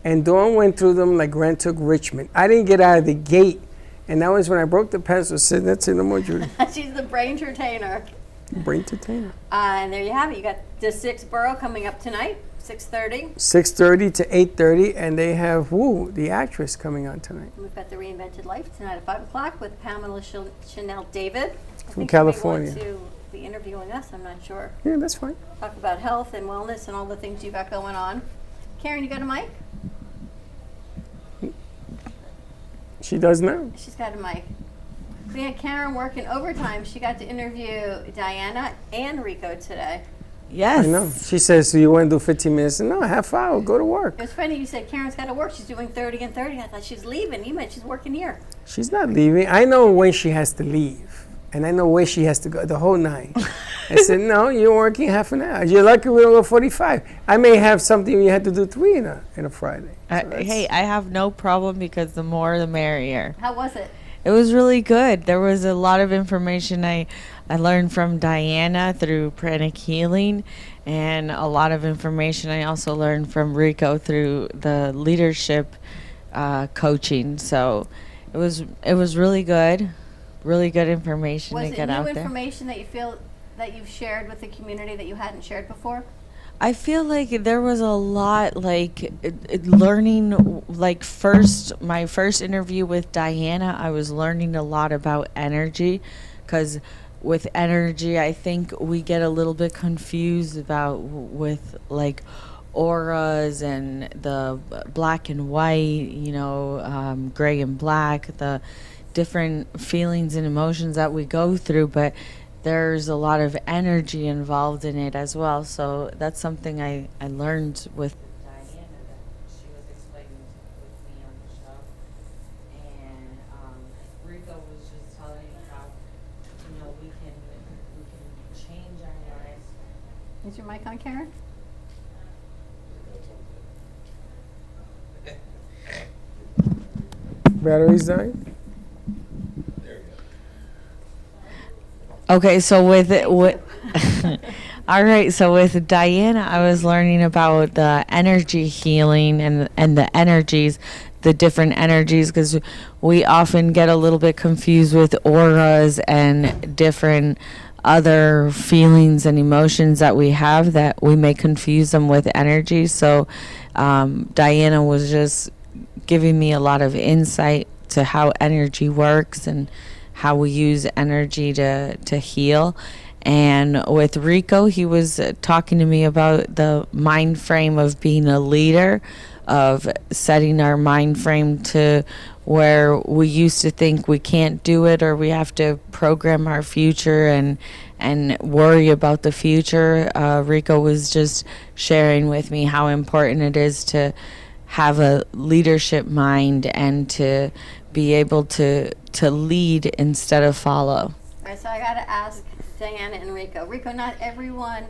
And Dawn went through them like Grant took Richmond. I didn't get out of the gate. And that was when I broke the pencil. Said, "That's it, no more, Judy." She's the brain entertainer. Brain entertainer. And there you have it. You got the 6 Borough coming up tonight, 6:30. 6:30 to 8:30, and they have the actress coming on tonight We've got the Reinvented Life tonight at 5 o'clock with Pamela Chanel David. from California. She may want to be interviewing us. I'm not sure. Yeah, that's fine. Talk about health and wellness and all the things you got going on. Karen, you got a mic? She does now. She's got a mic. We had Karen working overtime. She got to interview Diana and Rico today. I know. She says, "Do you want to do 15 minutes?" No, half hour. Go to work. It was funny you said Karen's got to work. She's doing 30 and 30. I thought she's leaving. You meant she's working here. She's not leaving. I know when she has to leave, and I know where she has to go the whole night. I said, "No, you're working half an hour. You're lucky we don't go 45. I may have something you had to do 3 in a Friday." So hey, I have no problem because the more the merrier. How was it? It was really good. There was a lot of information I learned from Diana through Pranic Healing, and a lot of information I also learned from Rico through the leadership coaching. So it was really good information Was to it get new out there. information that you feel that you've shared with the community that you hadn't shared before? I feel like there was a lot learning, like my first interview with Diana, I was learning a lot about energy, because with energy, I think we get a little bit confused with like auras and the black and white, gray and black, the different feelings and emotions that we go through, but there's a lot of energy involved in it as well. So that's something I learned with Diana that she was explaining with me on the show. And Rico was just telling me how, we can change our lives. Is your mic on, Karen? Battery's dying. Okay, so all right, so with Diana, I was learning about the energy healing and the energies, the different energies, because we often get a little bit confused with auras and different other feelings and emotions that we have, that we may confuse them with energy. So Diana was just giving me a lot of insight to how energy works and how we use energy to heal. And with Rico, he was talking to me about the mind frame of being a leader, of setting our mind frame to where we used to think we can't do it, or we have to program our future and worry about the future. Rico was just sharing with me how important it is to have a leadership mind and to be able to lead instead of follow. All right, so I got to ask Diana and Rico. Rico, not everyone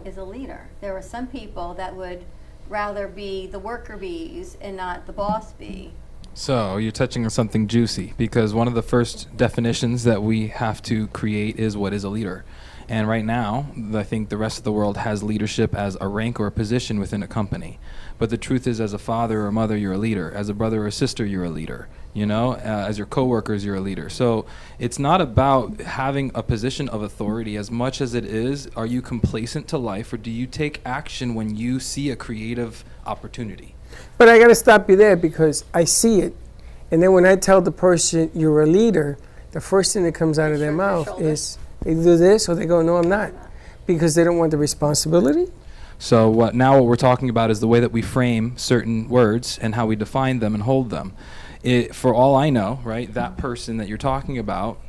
is a leader. There are some people that would rather be the worker bees and not the boss bee. So you're touching on something juicy, because one of the first definitions that we have to create is what is a leader. And right now, I think the rest of the world has leadership as a rank or a position within a company. But the truth is, as a father or mother, you're a leader. As a brother or sister, you're a leader. You know, as your coworkers, you're a leader. So it's not about having a position of authority as much as it is, are you complacent to life, or do you take action when you see a creative opportunity? But I got to stop you there, because I see it. And then when I tell the person you're a leader, the first thing that comes out of their mouth is they do this, or they go, no, I'm not, because they don't want the responsibility. So what we're talking about is the way that we frame certain words and how we define them and hold them. For all I know, right, that person that you're talking about,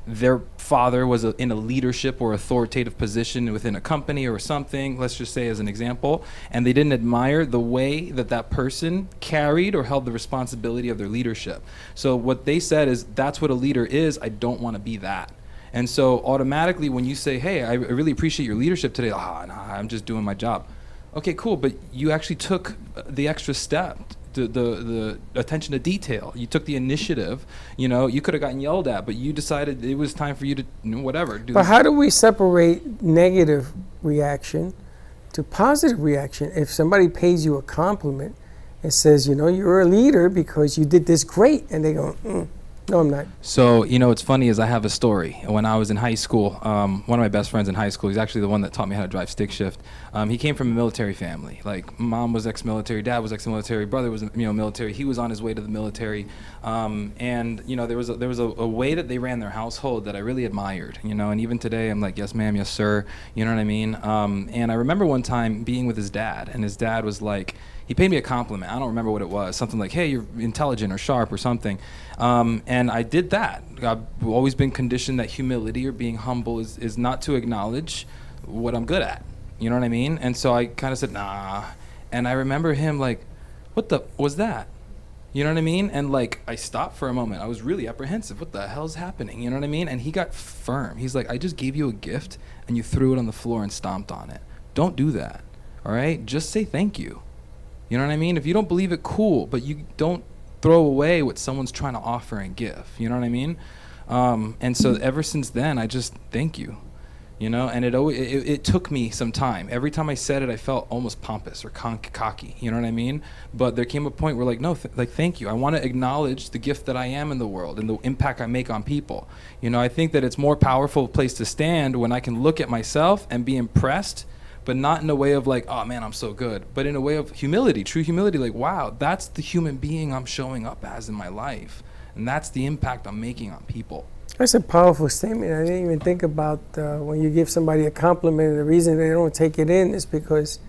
their father was in a leadership or authoritative position within a company or something, let's just say as an example, and they didn't admire the way that that person carried or held the responsibility of their leadership. So what they said is, that's what a leader is, I don't want to be that. And so automatically when you say, hey, I really appreciate your leadership today, nah, I'm just doing my job. Okay, cool, but you actually took the extra step, the attention to detail. You took the initiative. You know, you could have gotten yelled at, but you decided it was time for you to, whatever. But how do we separate negative reaction to positive reaction? If somebody pays you a compliment and says, you know, you're a leader because you did this great, and they go, no, I'm not. So, you know, what's funny is I have a story. When I was in high school, one of my best friends in high school, he's actually the one that taught me how to drive stick shift. He came from a military family. Like, mom was ex-military, dad was ex-military, brother was, military. He was on his way to the military. And, you know, there was a way that they ran their household that I really admired, you know, and even today I'm like, yes, ma'am, yes, sir, you know what I mean? And I remember one time being with his dad, and his dad was like, he paid me a compliment. I don't remember what it was. Something like, hey, you're intelligent or sharp or something. And I did that. I've always been conditioned that humility or being humble is not to acknowledge what I'm good at. You know what I mean? And so I kind of said, nah. And I remember him like, what the was that? You know what I mean? And like, I stopped for a moment. I was really apprehensive. What the hell's happening? You know what I mean? And he got firm. He's like, I just gave you a gift and you threw it on the floor and stomped on it. Don't do that. All right? Just say thank you. You know what I mean? If you don't believe it, cool, but you don't throw away what someone's trying to offer and give. You know what I mean? And so ever since then, I just thank you. You know, and it took me some time. Every time I said it, I felt almost pompous or cocky. You know what I mean? But there came a point where like, no, thank you. I want to acknowledge the gift that I am in the world and the impact I make on people. You know, I think that it's more powerful place to stand when I can look at myself and be impressed, but not in a way of like, oh man, I'm so good, but in a way of humility, true humility, like, wow, that's the human being I'm showing up as in my life. And that's the impact I'm making on people. That's a powerful statement. I didn't even think about when you give somebody a compliment, the reason they don't take it in is because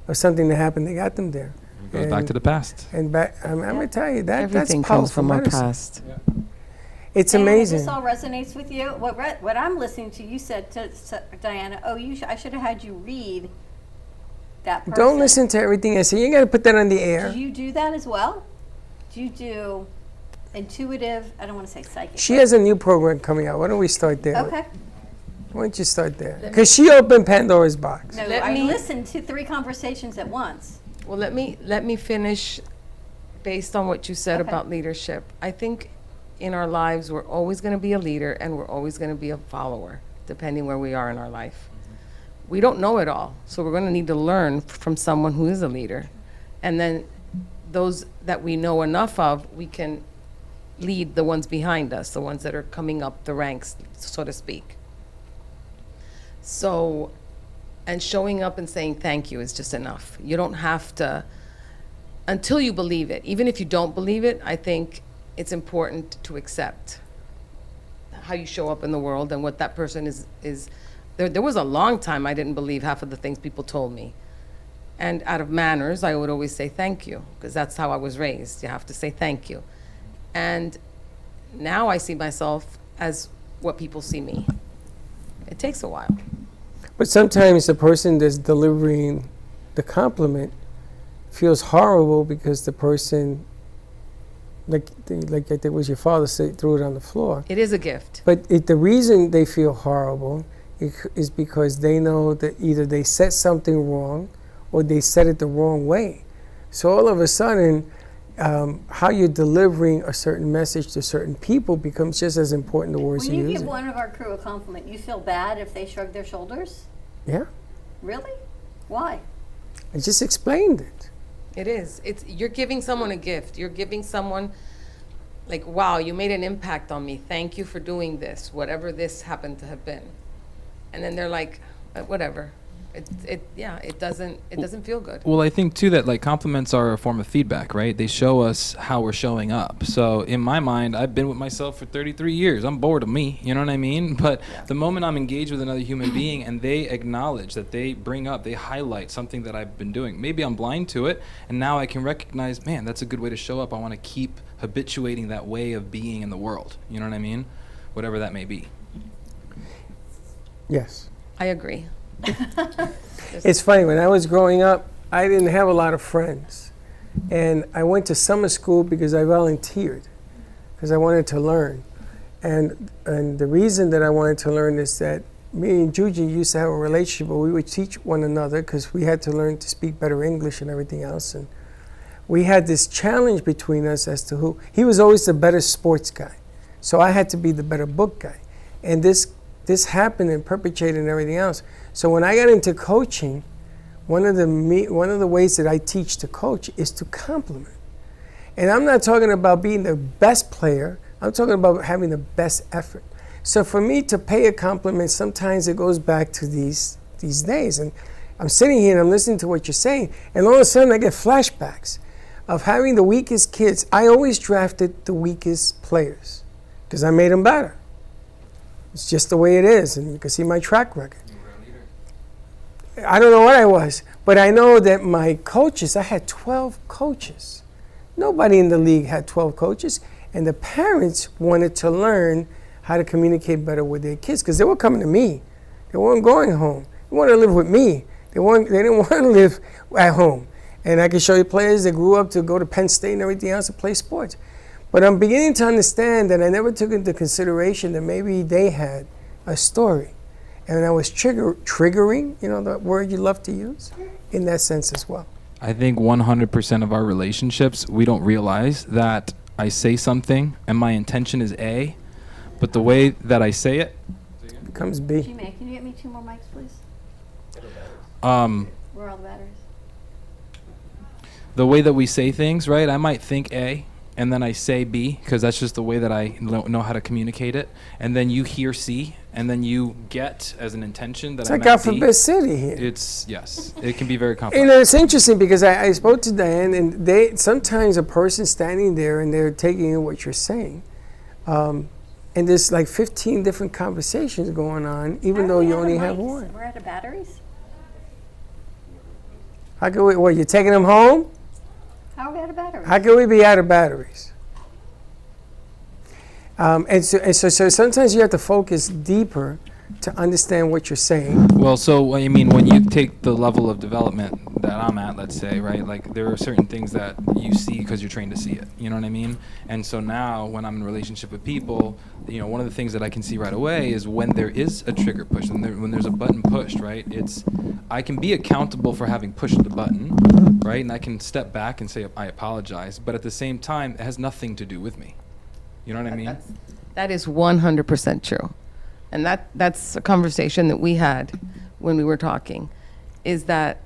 of something that happened that got them there. It goes back to the past. And back, I'm going to tell you, Everything that's comes from our medicine. past. Yeah. It's And amazing. This all resonates with you. What I'm listening to, you said to Diana, oh, I should have had you read that person. Don't listen to everything I say. You got to put that on the air. Do you do that as well? Do you do intuitive, I don't want to say psychic. She has a new program coming out. Why don't we start there? Okay. Why don't you start there? Because she opened Pandora's box. No, I listened to 3 conversations at once. Well, let me finish based on what you said about leadership. I think in our lives, we're always going to be a leader and we're always going to be a follower, depending where we are in our life. We don't know it all, so we're going to need to learn from someone who is a leader. And then those that we know enough of, we can lead the ones behind us, the ones that are coming up the ranks, so to speak. So, and showing up and saying thank you is just enough. You don't have to, until you believe it. Even if you don't believe it, I think it's important to accept how you show up in the world and what that person is. There was a long time I didn't believe half of the things people told me. And out of manners, I would always say thank you, because that's how I was raised. You have to say thank you. And now I see myself as what people see me. It takes a while. But sometimes the person that's delivering the compliment feels horrible because the person, like it was your father, threw it on the floor. It is a gift. But the reason they feel horrible is because they know that either they said something wrong or they said it the wrong way. So all of a sudden, how you're delivering a certain message to certain people becomes just as important the words When you you use. give one of our crew a compliment, you feel bad if they shrug their shoulders? Yeah, Really? Why? I just explained it. It is. You're giving someone a gift. You're giving someone, like, wow, you made an impact on me. Thank you for doing this, whatever this happened to have been. And then they're like, whatever. It doesn't feel good. Well, I think too that like compliments are a form of feedback, right? They show us how we're showing up. So in my mind, I've been with myself for 33 years. I'm bored of me, you know what I mean? But the moment I'm engaged with another human being and they acknowledge that they bring up, they highlight something that I've been doing. Maybe I'm blind to it, and now I can recognize, man, that's a good way to show up. I want to keep habituating that way of being in the world. You know what I mean? Whatever that may be. Yes. I agree. It's funny, when I was growing up, I didn't have a lot of friends. And I went to summer school because I volunteered, because I wanted to learn. And the reason that I wanted to learn is that me and Juji used to have a relationship where we would teach one another because we had to learn to speak better English and everything else. And we had this challenge between us as to who. He was always the better sports guy, so I had to be the better book guy. And this happened and perpetuated and everything else. So when I got into coaching, one of the ways that I teach to coach is to compliment. And I'm not talking about being the best player. I'm talking about having the best effort. So for me to pay a compliment, sometimes it goes back to these days. And I'm sitting here and I'm listening to what you're saying, and all of a sudden I get flashbacks of having the weakest kids. I always drafted the weakest players because I made them better. It's just the way it is, and you can see my track record. I don't know what I was, but I know that my coaches, I had 12 coaches. Nobody in the league had 12 coaches, and the parents wanted to learn how to communicate better with their kids because they were coming to me. They weren't going home. They wanted to live with me. They didn't want to live at home. And I can show you players that grew up to go to Penn State and everything else to play sports. But I'm beginning to understand that I never took into consideration that maybe they had a story. And I was triggering, you know, the word you love to use, in that sense as well. I think 100% of our relationships, we don't realize that I say something and my intention is A, but the way that I say it becomes B. G-May, can you get me 2 more mics, please? Where are all the batteries? The way that we say things, right? I might think A, and then I say B, because that's just the way that I know how to communicate it. And then you hear C, and then you get as an intention that It's I like meant Alphabet City here. Yes, it can be very complex. You know, it's interesting because I spoke to Diane, and sometimes a person standing there and they're taking in what you're saying. And there's like 15 different conversations going on, even though you only have one. We're out of batteries? How can we, what, you're taking them home? How are we out of batteries? How can we be out of batteries? And so sometimes you have to focus deeper to understand what you're saying. Well, so I mean, when you take the level of development that I'm at, let's say, right, like there are certain things that you see because you're trained to see it, you know what I mean? And so now when I'm in a relationship with people, you know, one of the things that I can see right away is when there is a trigger push, when there's a button pushed, right, I can be accountable for having pushed the button, right, and I can step back and say, I apologize, but at the same time, it has nothing to do with me. You know what I mean? That is 100% true. And that's a conversation that we had when we were talking, is that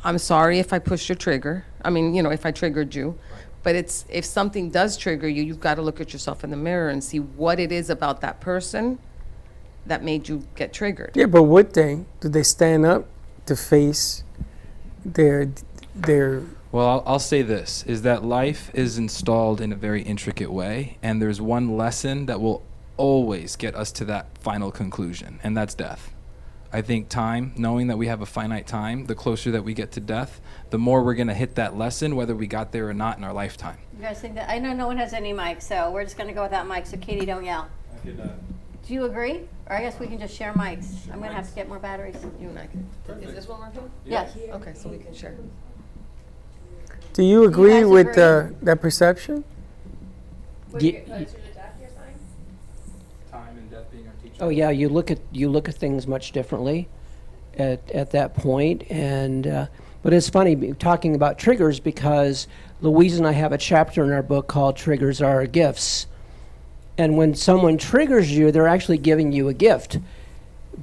I'm sorry if I pushed your trigger. I mean, you know, if I triggered you. But if something does trigger you, you've got to look at yourself in the mirror and see what it is about that person that made you get triggered. Yeah, but would they? Do they stand up to face their Well, I'll say this, is that life is installed in a very intricate way, and there's one lesson that will always get us to that final conclusion, and that's death. I think time, knowing that we have a finite time, the closer that we get to death, the more we're going to hit that lesson, whether we got there or not in our lifetime. You guys think that? I know no one has any mics, so we're just going to go without mics, so Katie, don't yell. Do you agree? Or I guess we can just share mics. I'm going to have to get more batteries. You and I can. Is this one working? Yes. Okay, so we can share. Do you agree guys with agree? that perception? Time and death being our teacher. Oh yeah, you look at things much differently at that point, and but it's funny talking about triggers because Louise and I have a chapter in our book called "Triggers Are Our Gifts," and when someone triggers you, they're actually giving you a gift,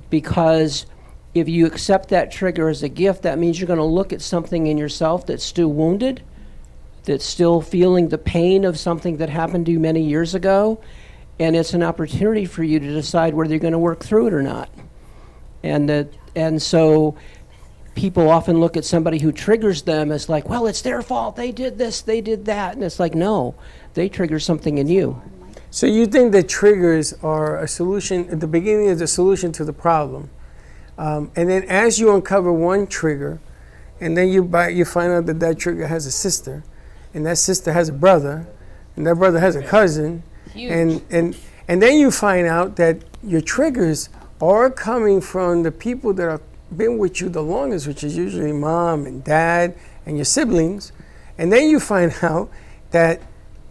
because if you accept that trigger as a gift, that means you're going to look at something in yourself that's still wounded, that's still feeling the pain of something that happened to you many years ago, and it's an opportunity for you to decide whether you're going to work through it or not. And so people often look at somebody who triggers them as like, well, it's their fault, they did this, they did that, and it's like, no, they trigger something in you. So you think that triggers are a solution, at the beginning of the solution to the problem. And then as you uncover one trigger, and then you find out that that trigger has a sister, and that sister has a brother, and that brother has a cousin, and then you find out that your triggers are coming from the people that have been with you the longest, which is usually mom and dad and your siblings. And then you find out that,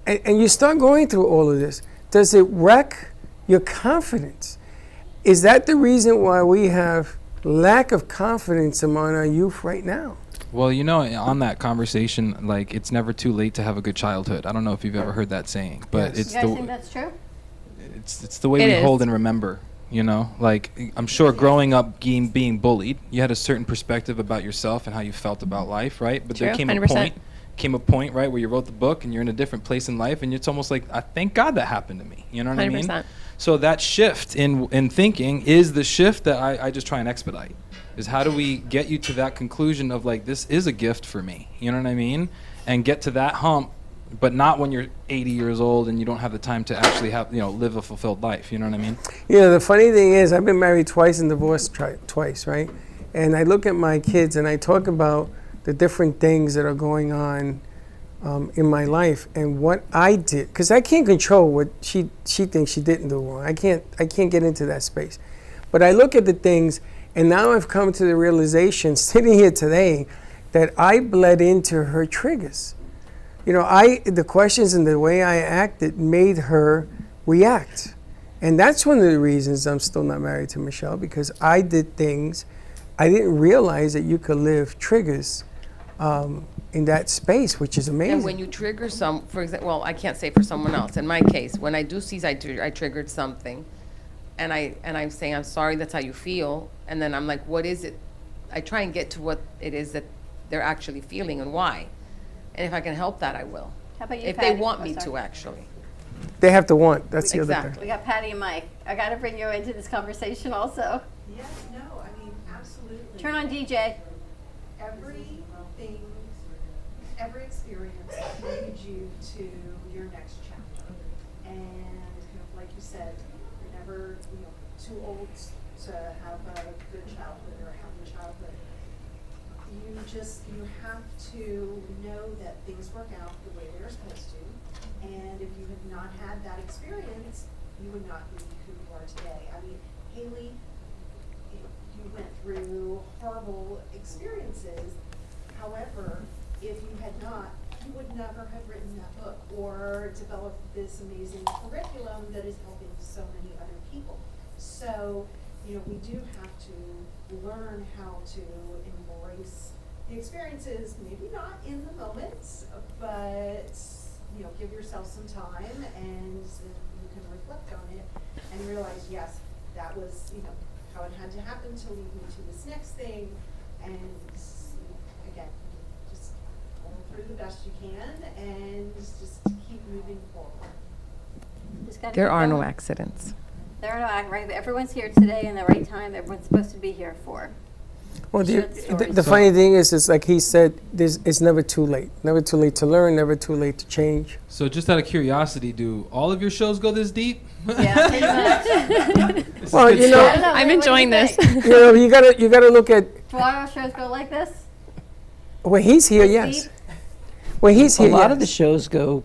and you start going through all of this. Does it wreck your confidence? Is that the reason why we have lack of confidence among our youth right now? Well, you know, on that conversation, like, it's never too late to have a good childhood. I don't know if you've ever heard that saying, but it's You guys think that's true? it's the way we hold and remember. You know, like, I'm sure growing up being bullied, you had a certain perspective about yourself and how you felt about life, right? But there True, came 100%. a point, right, where you wrote the book and you're in a different place in life, and it's almost like, I thank God that happened to me. You know what I mean? 100%. So that shift in thinking is the shift that I just try and expedite. Is how do we get you to that conclusion of, like, this is a gift for me, you know what I mean? And get to that hump, but not when you're 80 years old and you don't have the time to actually have, live a fulfilled life, you know what I mean? The funny thing is, I've been married twice and divorced twice, right? And I look at my kids and I talk about the different things that are going on in my life and what I did, because I can't control what she thinks she didn't do wrong. I can't get into that space. But I look at the things, and now I've come to the realization, sitting here today, that I bled into her triggers. The questions and the way I acted made her react. And that's one of the reasons I'm still not married to Michelle, because I did things, I didn't realize that you could live triggers in that space, which is amazing. And when you trigger for example, well, I can't say for someone else. In my case, when I do see I triggered something, and I'm saying, I'm sorry, that's how you feel, and then I'm like, what is it? I try and get to what it is that they're actually feeling and why. And if I can help that, I will. How about you, If Patty? they want me sorry. to, actually. They have to want. That's the other Exactly. thing. We got Patty and Mike. I got to bring you into this conversation also. Yes, no, I mean, absolutely. Turn on DJ. Every experience leads you to your next chapter. And like you said, you're never too old to have a good childhood or a happy childhood. You have to know that things work out the way they're supposed to. And if you had not had that experience, you would not be who you are today. I mean, Haley, you went through horrible experiences. However, if you had not, you would never have written that book or developed this amazing curriculum that is helping so many other people. So, we do have to learn how to embrace the experiences, maybe not in the moment, but, give yourself some time and you can reflect on it and realize, yes, that was, how it had to happen to lead me to this next thing. And again, just go through the best you can and just keep moving forward. There are no accidents. There are no accidents, right? Everyone's here today in the right time. Everyone's supposed to be here for. Well, the funny thing is, it's like he said, it's never too late. Never too late to learn, never too late to change. So just out of curiosity, do all of your shows go this deep? Yeah, pretty much. Well, you know, I'm enjoying this. you know, you gotta look at Do our shows go like this? when he's here. Yes, Deep? when he's A here. lot of the yes. shows go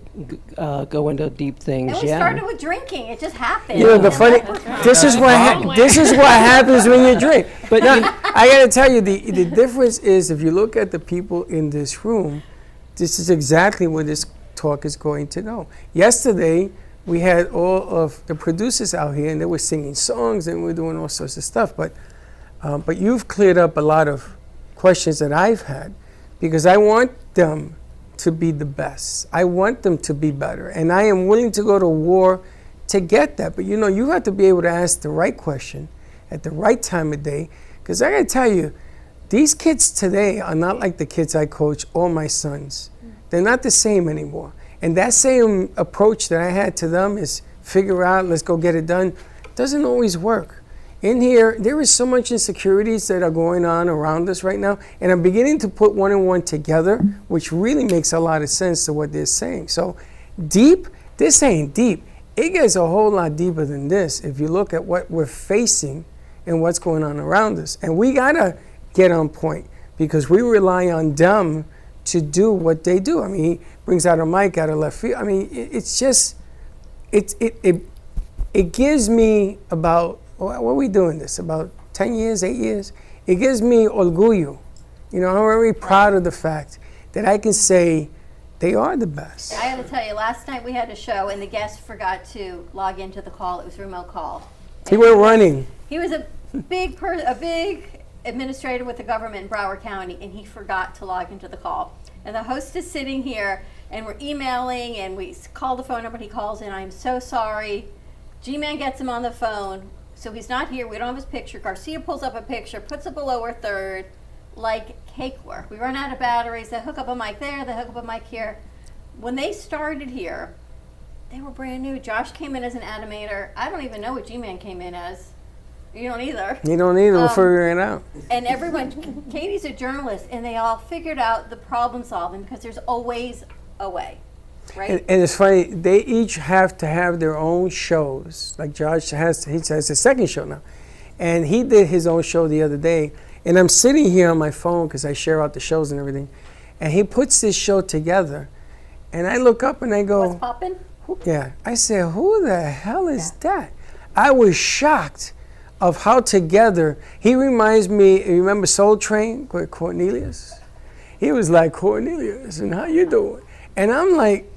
into deep things. And we yeah. started with drinking. It just happened. You know, the funny. This is what this is what happens when you drink. But I gotta tell you, the difference is if you look at the people in this room, this is exactly where this talk is going to go. Yesterday, we had all of the producers out here, and they were singing songs, and we were doing all sorts of stuff. But you've cleared up a lot of questions that I've had, because I want them to be the best. I want them to be better, and I am willing to go to war to get that. But you know, you have to be able to ask the right question at the right time of day, because I gotta tell you, these kids today are not like the kids I coach or my sons. They're not the same anymore. And that same approach that I had to them is figure out, let's go get it done, doesn't always work. In here, there is so much insecurities that are going on around us right now, and I'm beginning to put one and one together, which really makes a lot of sense to what they're saying. So deep, this ain't deep. It gets a whole lot deeper than this if you look at what we're facing and what's going on around us. And we gotta get on point, because we rely on them to do what they do. I mean, he brings out a mic out of left field. I mean, it's just, it gives me about, what are we doing this? About 10 years, 8 years? It gives me orgullo. You know, I'm very proud of the fact that I can say they are the best. I have to tell you, last night we had a show, and the guest forgot to log into the call. It was a remote call. He went running. He was a big administrator with the government in Broward County, and he forgot to log into the call. And the host is sitting here, and we're emailing, and we call the phone number, and he calls in. I'm so sorry. G-Man gets him on the phone, so he's not here. We don't have his picture. Garcia pulls up a picture, puts it below our third, like cakeware. We run out of batteries. They hook up a mic there. They hook up a mic here. When they started here, they were brand new. Josh came in as an animator. I don't even know what G-Man came in as. You don't either. You don't either. We'll figure it out. And everyone, Katie's a journalist, and they all figured out the problem solving, because there's always a way, right? And it's funny, they each have to have their own shows. Like Josh he has a second show now. And he did his own show the other day. And I'm sitting here on my phone, because I share out the shows and everything. And he puts this show together. And I look up and I go, What's poppin'? Yeah. I said, who the hell is that? I was shocked of how together, he reminds me, you remember Soul Train with Cornelius? He was like, Cornelius, and how you doing? And I'm like,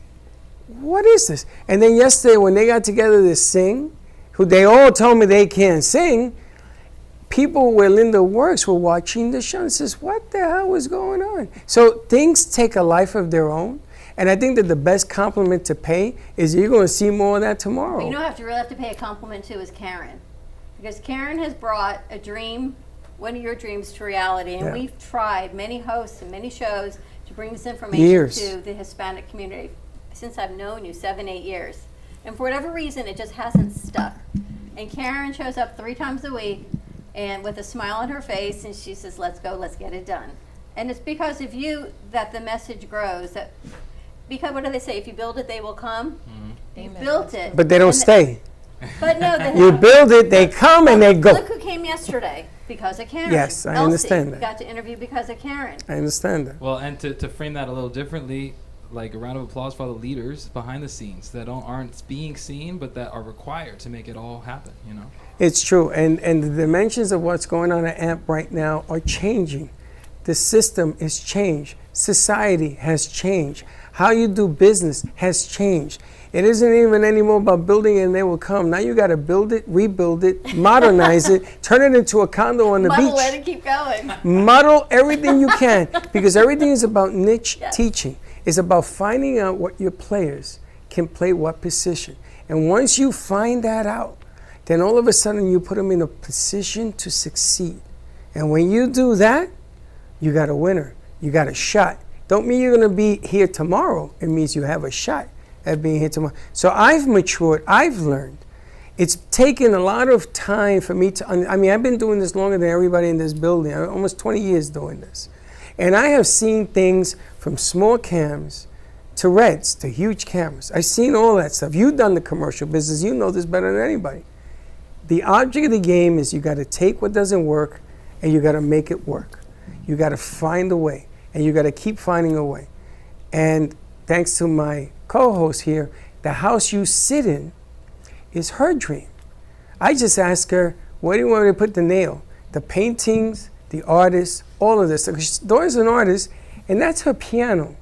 what is this? And then yesterday when they got together to sing, who they all told me they can't sing, people where Linda works were watching the show and says, what the hell is going on? So things take a life of their own. And I think that the best compliment to pay is you're going to see more of that tomorrow. But you know who really have to pay a compliment to is Karen. Because Karen has brought a dream, one of your dreams, to reality. And we've tried, many hosts and many shows, to bring this information to the Hispanic community since I've known you, 7, 8 years. And for whatever reason, it just hasn't stuck. And Karen shows up 3 times a week and with a smile on her face, and she says, let's go, let's get it done. And it's because of you that the message grows. That, because what do they say? If you build it, they will come. You built it. But they don't stay. But no, you build it, they come and they go. Look who came yesterday, because of Karen. Yes, I Elsie, understand that. We got to interview because of Karen. I understand that. Well, and to frame that a little differently, like a round of applause for all the leaders behind the scenes that aren't being seen, but that are required to make it all happen, you know? It's true, and the dimensions of what's going on at AMP right now are changing. The system is changed. Society has changed. How you do business has changed. It isn't even anymore about building and they will come. Now you got to build it, rebuild it, modernize it, turn it into a condo on the beach. Let it keep going. Muddle everything you can, because everything is about niche teaching. It's about finding out what your players can play what position. And once you find that out, then all of a sudden you put them in a position to succeed. And when you do that, you got a winner. You got a shot. Don't mean you're going to be here tomorrow. It means you have a shot at being here tomorrow. So I've matured. I've learned. It's taken a lot of time for me to, I mean, I've been doing this longer than everybody in this building. I'm almost 20 years doing this. And I have seen things from small cams to Reds, to huge cameras. I've seen all that stuff. You've done the commercial business. You know this better than anybody. The object of the game is you got to take what doesn't work and you got to make it work. You got to find a way, and you got to keep finding a way. And thanks to my co-host here, the house you sit in is her dream. I just ask her, where do you want me to put the nail? The paintings, the artists, all of this. Dawn's an artist, and that's her piano.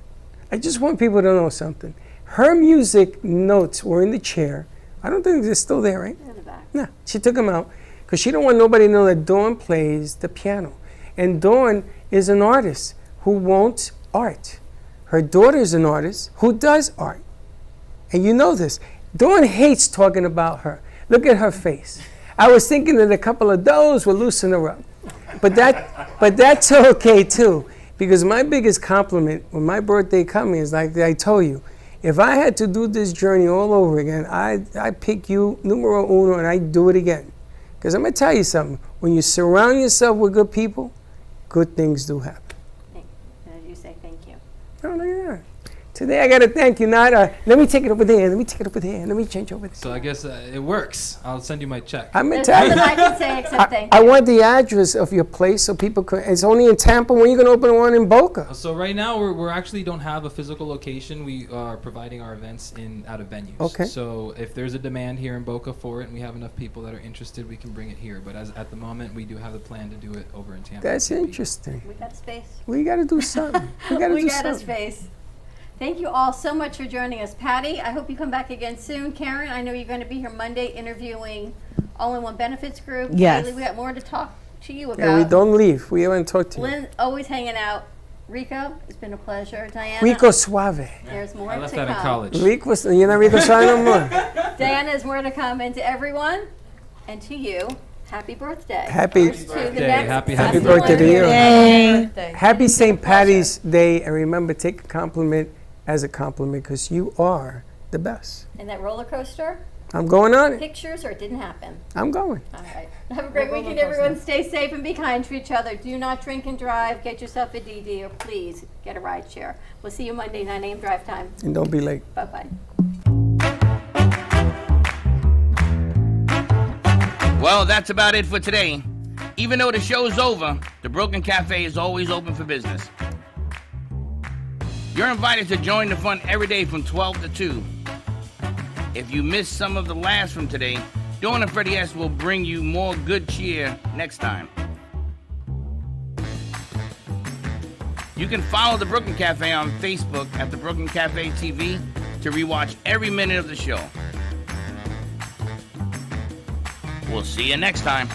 I just want people to know something. Her music notes were in the chair. I don't think they're still there, right? In the back. No, she took them out because she don't want nobody to know that Dawn plays the piano. And Dawn is an artist who wants art. Her daughter is an artist who does art. And you know this. Dawn hates talking about her. Look at her face. I was thinking that a couple of those would loosen her up. But that's okay too. Because my biggest compliment when my birthday coming is like I told you, if I had to do this journey all over again, I pick you numero uno and I do it again. Because I'm going to tell you something. When you surround yourself with good people, good things do happen. As you say, thank you. Oh, look at that. Today I got to thank you, not let me take it over there, let me take it over there, let me change over there. So I guess it works. I'll send you my check. I'm going to There's tell you. nothing I can say except thank I you. want the address of your place so people could. It's only in Tampa. When are you going to open one in Boca? So right now we're actually don't have a physical location. We are providing our events out of venues. Okay. So if there's a demand here in Boca for it and we have enough people that are interested, we can bring it here. But at the moment, we do have the plan to do it over in Tampa. That's interesting. We got space. We got to do something. We got to We do got a something. space. Thank you all so much for joining us. Patty, I hope you come back again soon. Karen, I know you're going to be here Monday interviewing All-in-One Benefits Group. Yes. Haley, we got more to talk to you about. Yeah, we don't leave. We haven't talked to you. Lynn, always hanging out. Rico, it's been a pleasure. Diana. Rico Suave. There's more I left to that come. in college. Rico, you're not Rico Suave no more. Diana, there's more to come. And to everyone, and to you, happy birthday. Happy Here's to the birthday. next Happy birthday to you. Yay. Happy St. Patty's Day, and remember, take a compliment as a compliment because you are the best. And that roller coaster, I'm going on it. pictures, or it didn't happen? I'm going. All right. Have a great weekend, everyone. Stay safe and be kind to each other. Do not drink and drive. Get yourself a DD, or please get a ride share. We'll see you Monday, 9 a.m. drive time. And don't be late. Bye-bye. Well, that's about it for today. Even though the show's over, the Brooklyn Cafe is always open for business. You're invited to join the fun every day from 12 to 2. If you missed some of the laughs from today, Dawn and Freddie S. will bring you more good cheer next time. You can follow the Brooklyn Cafe on Facebook at the Brooklyn Cafe TV to rewatch every minute of the show. We'll see you next time.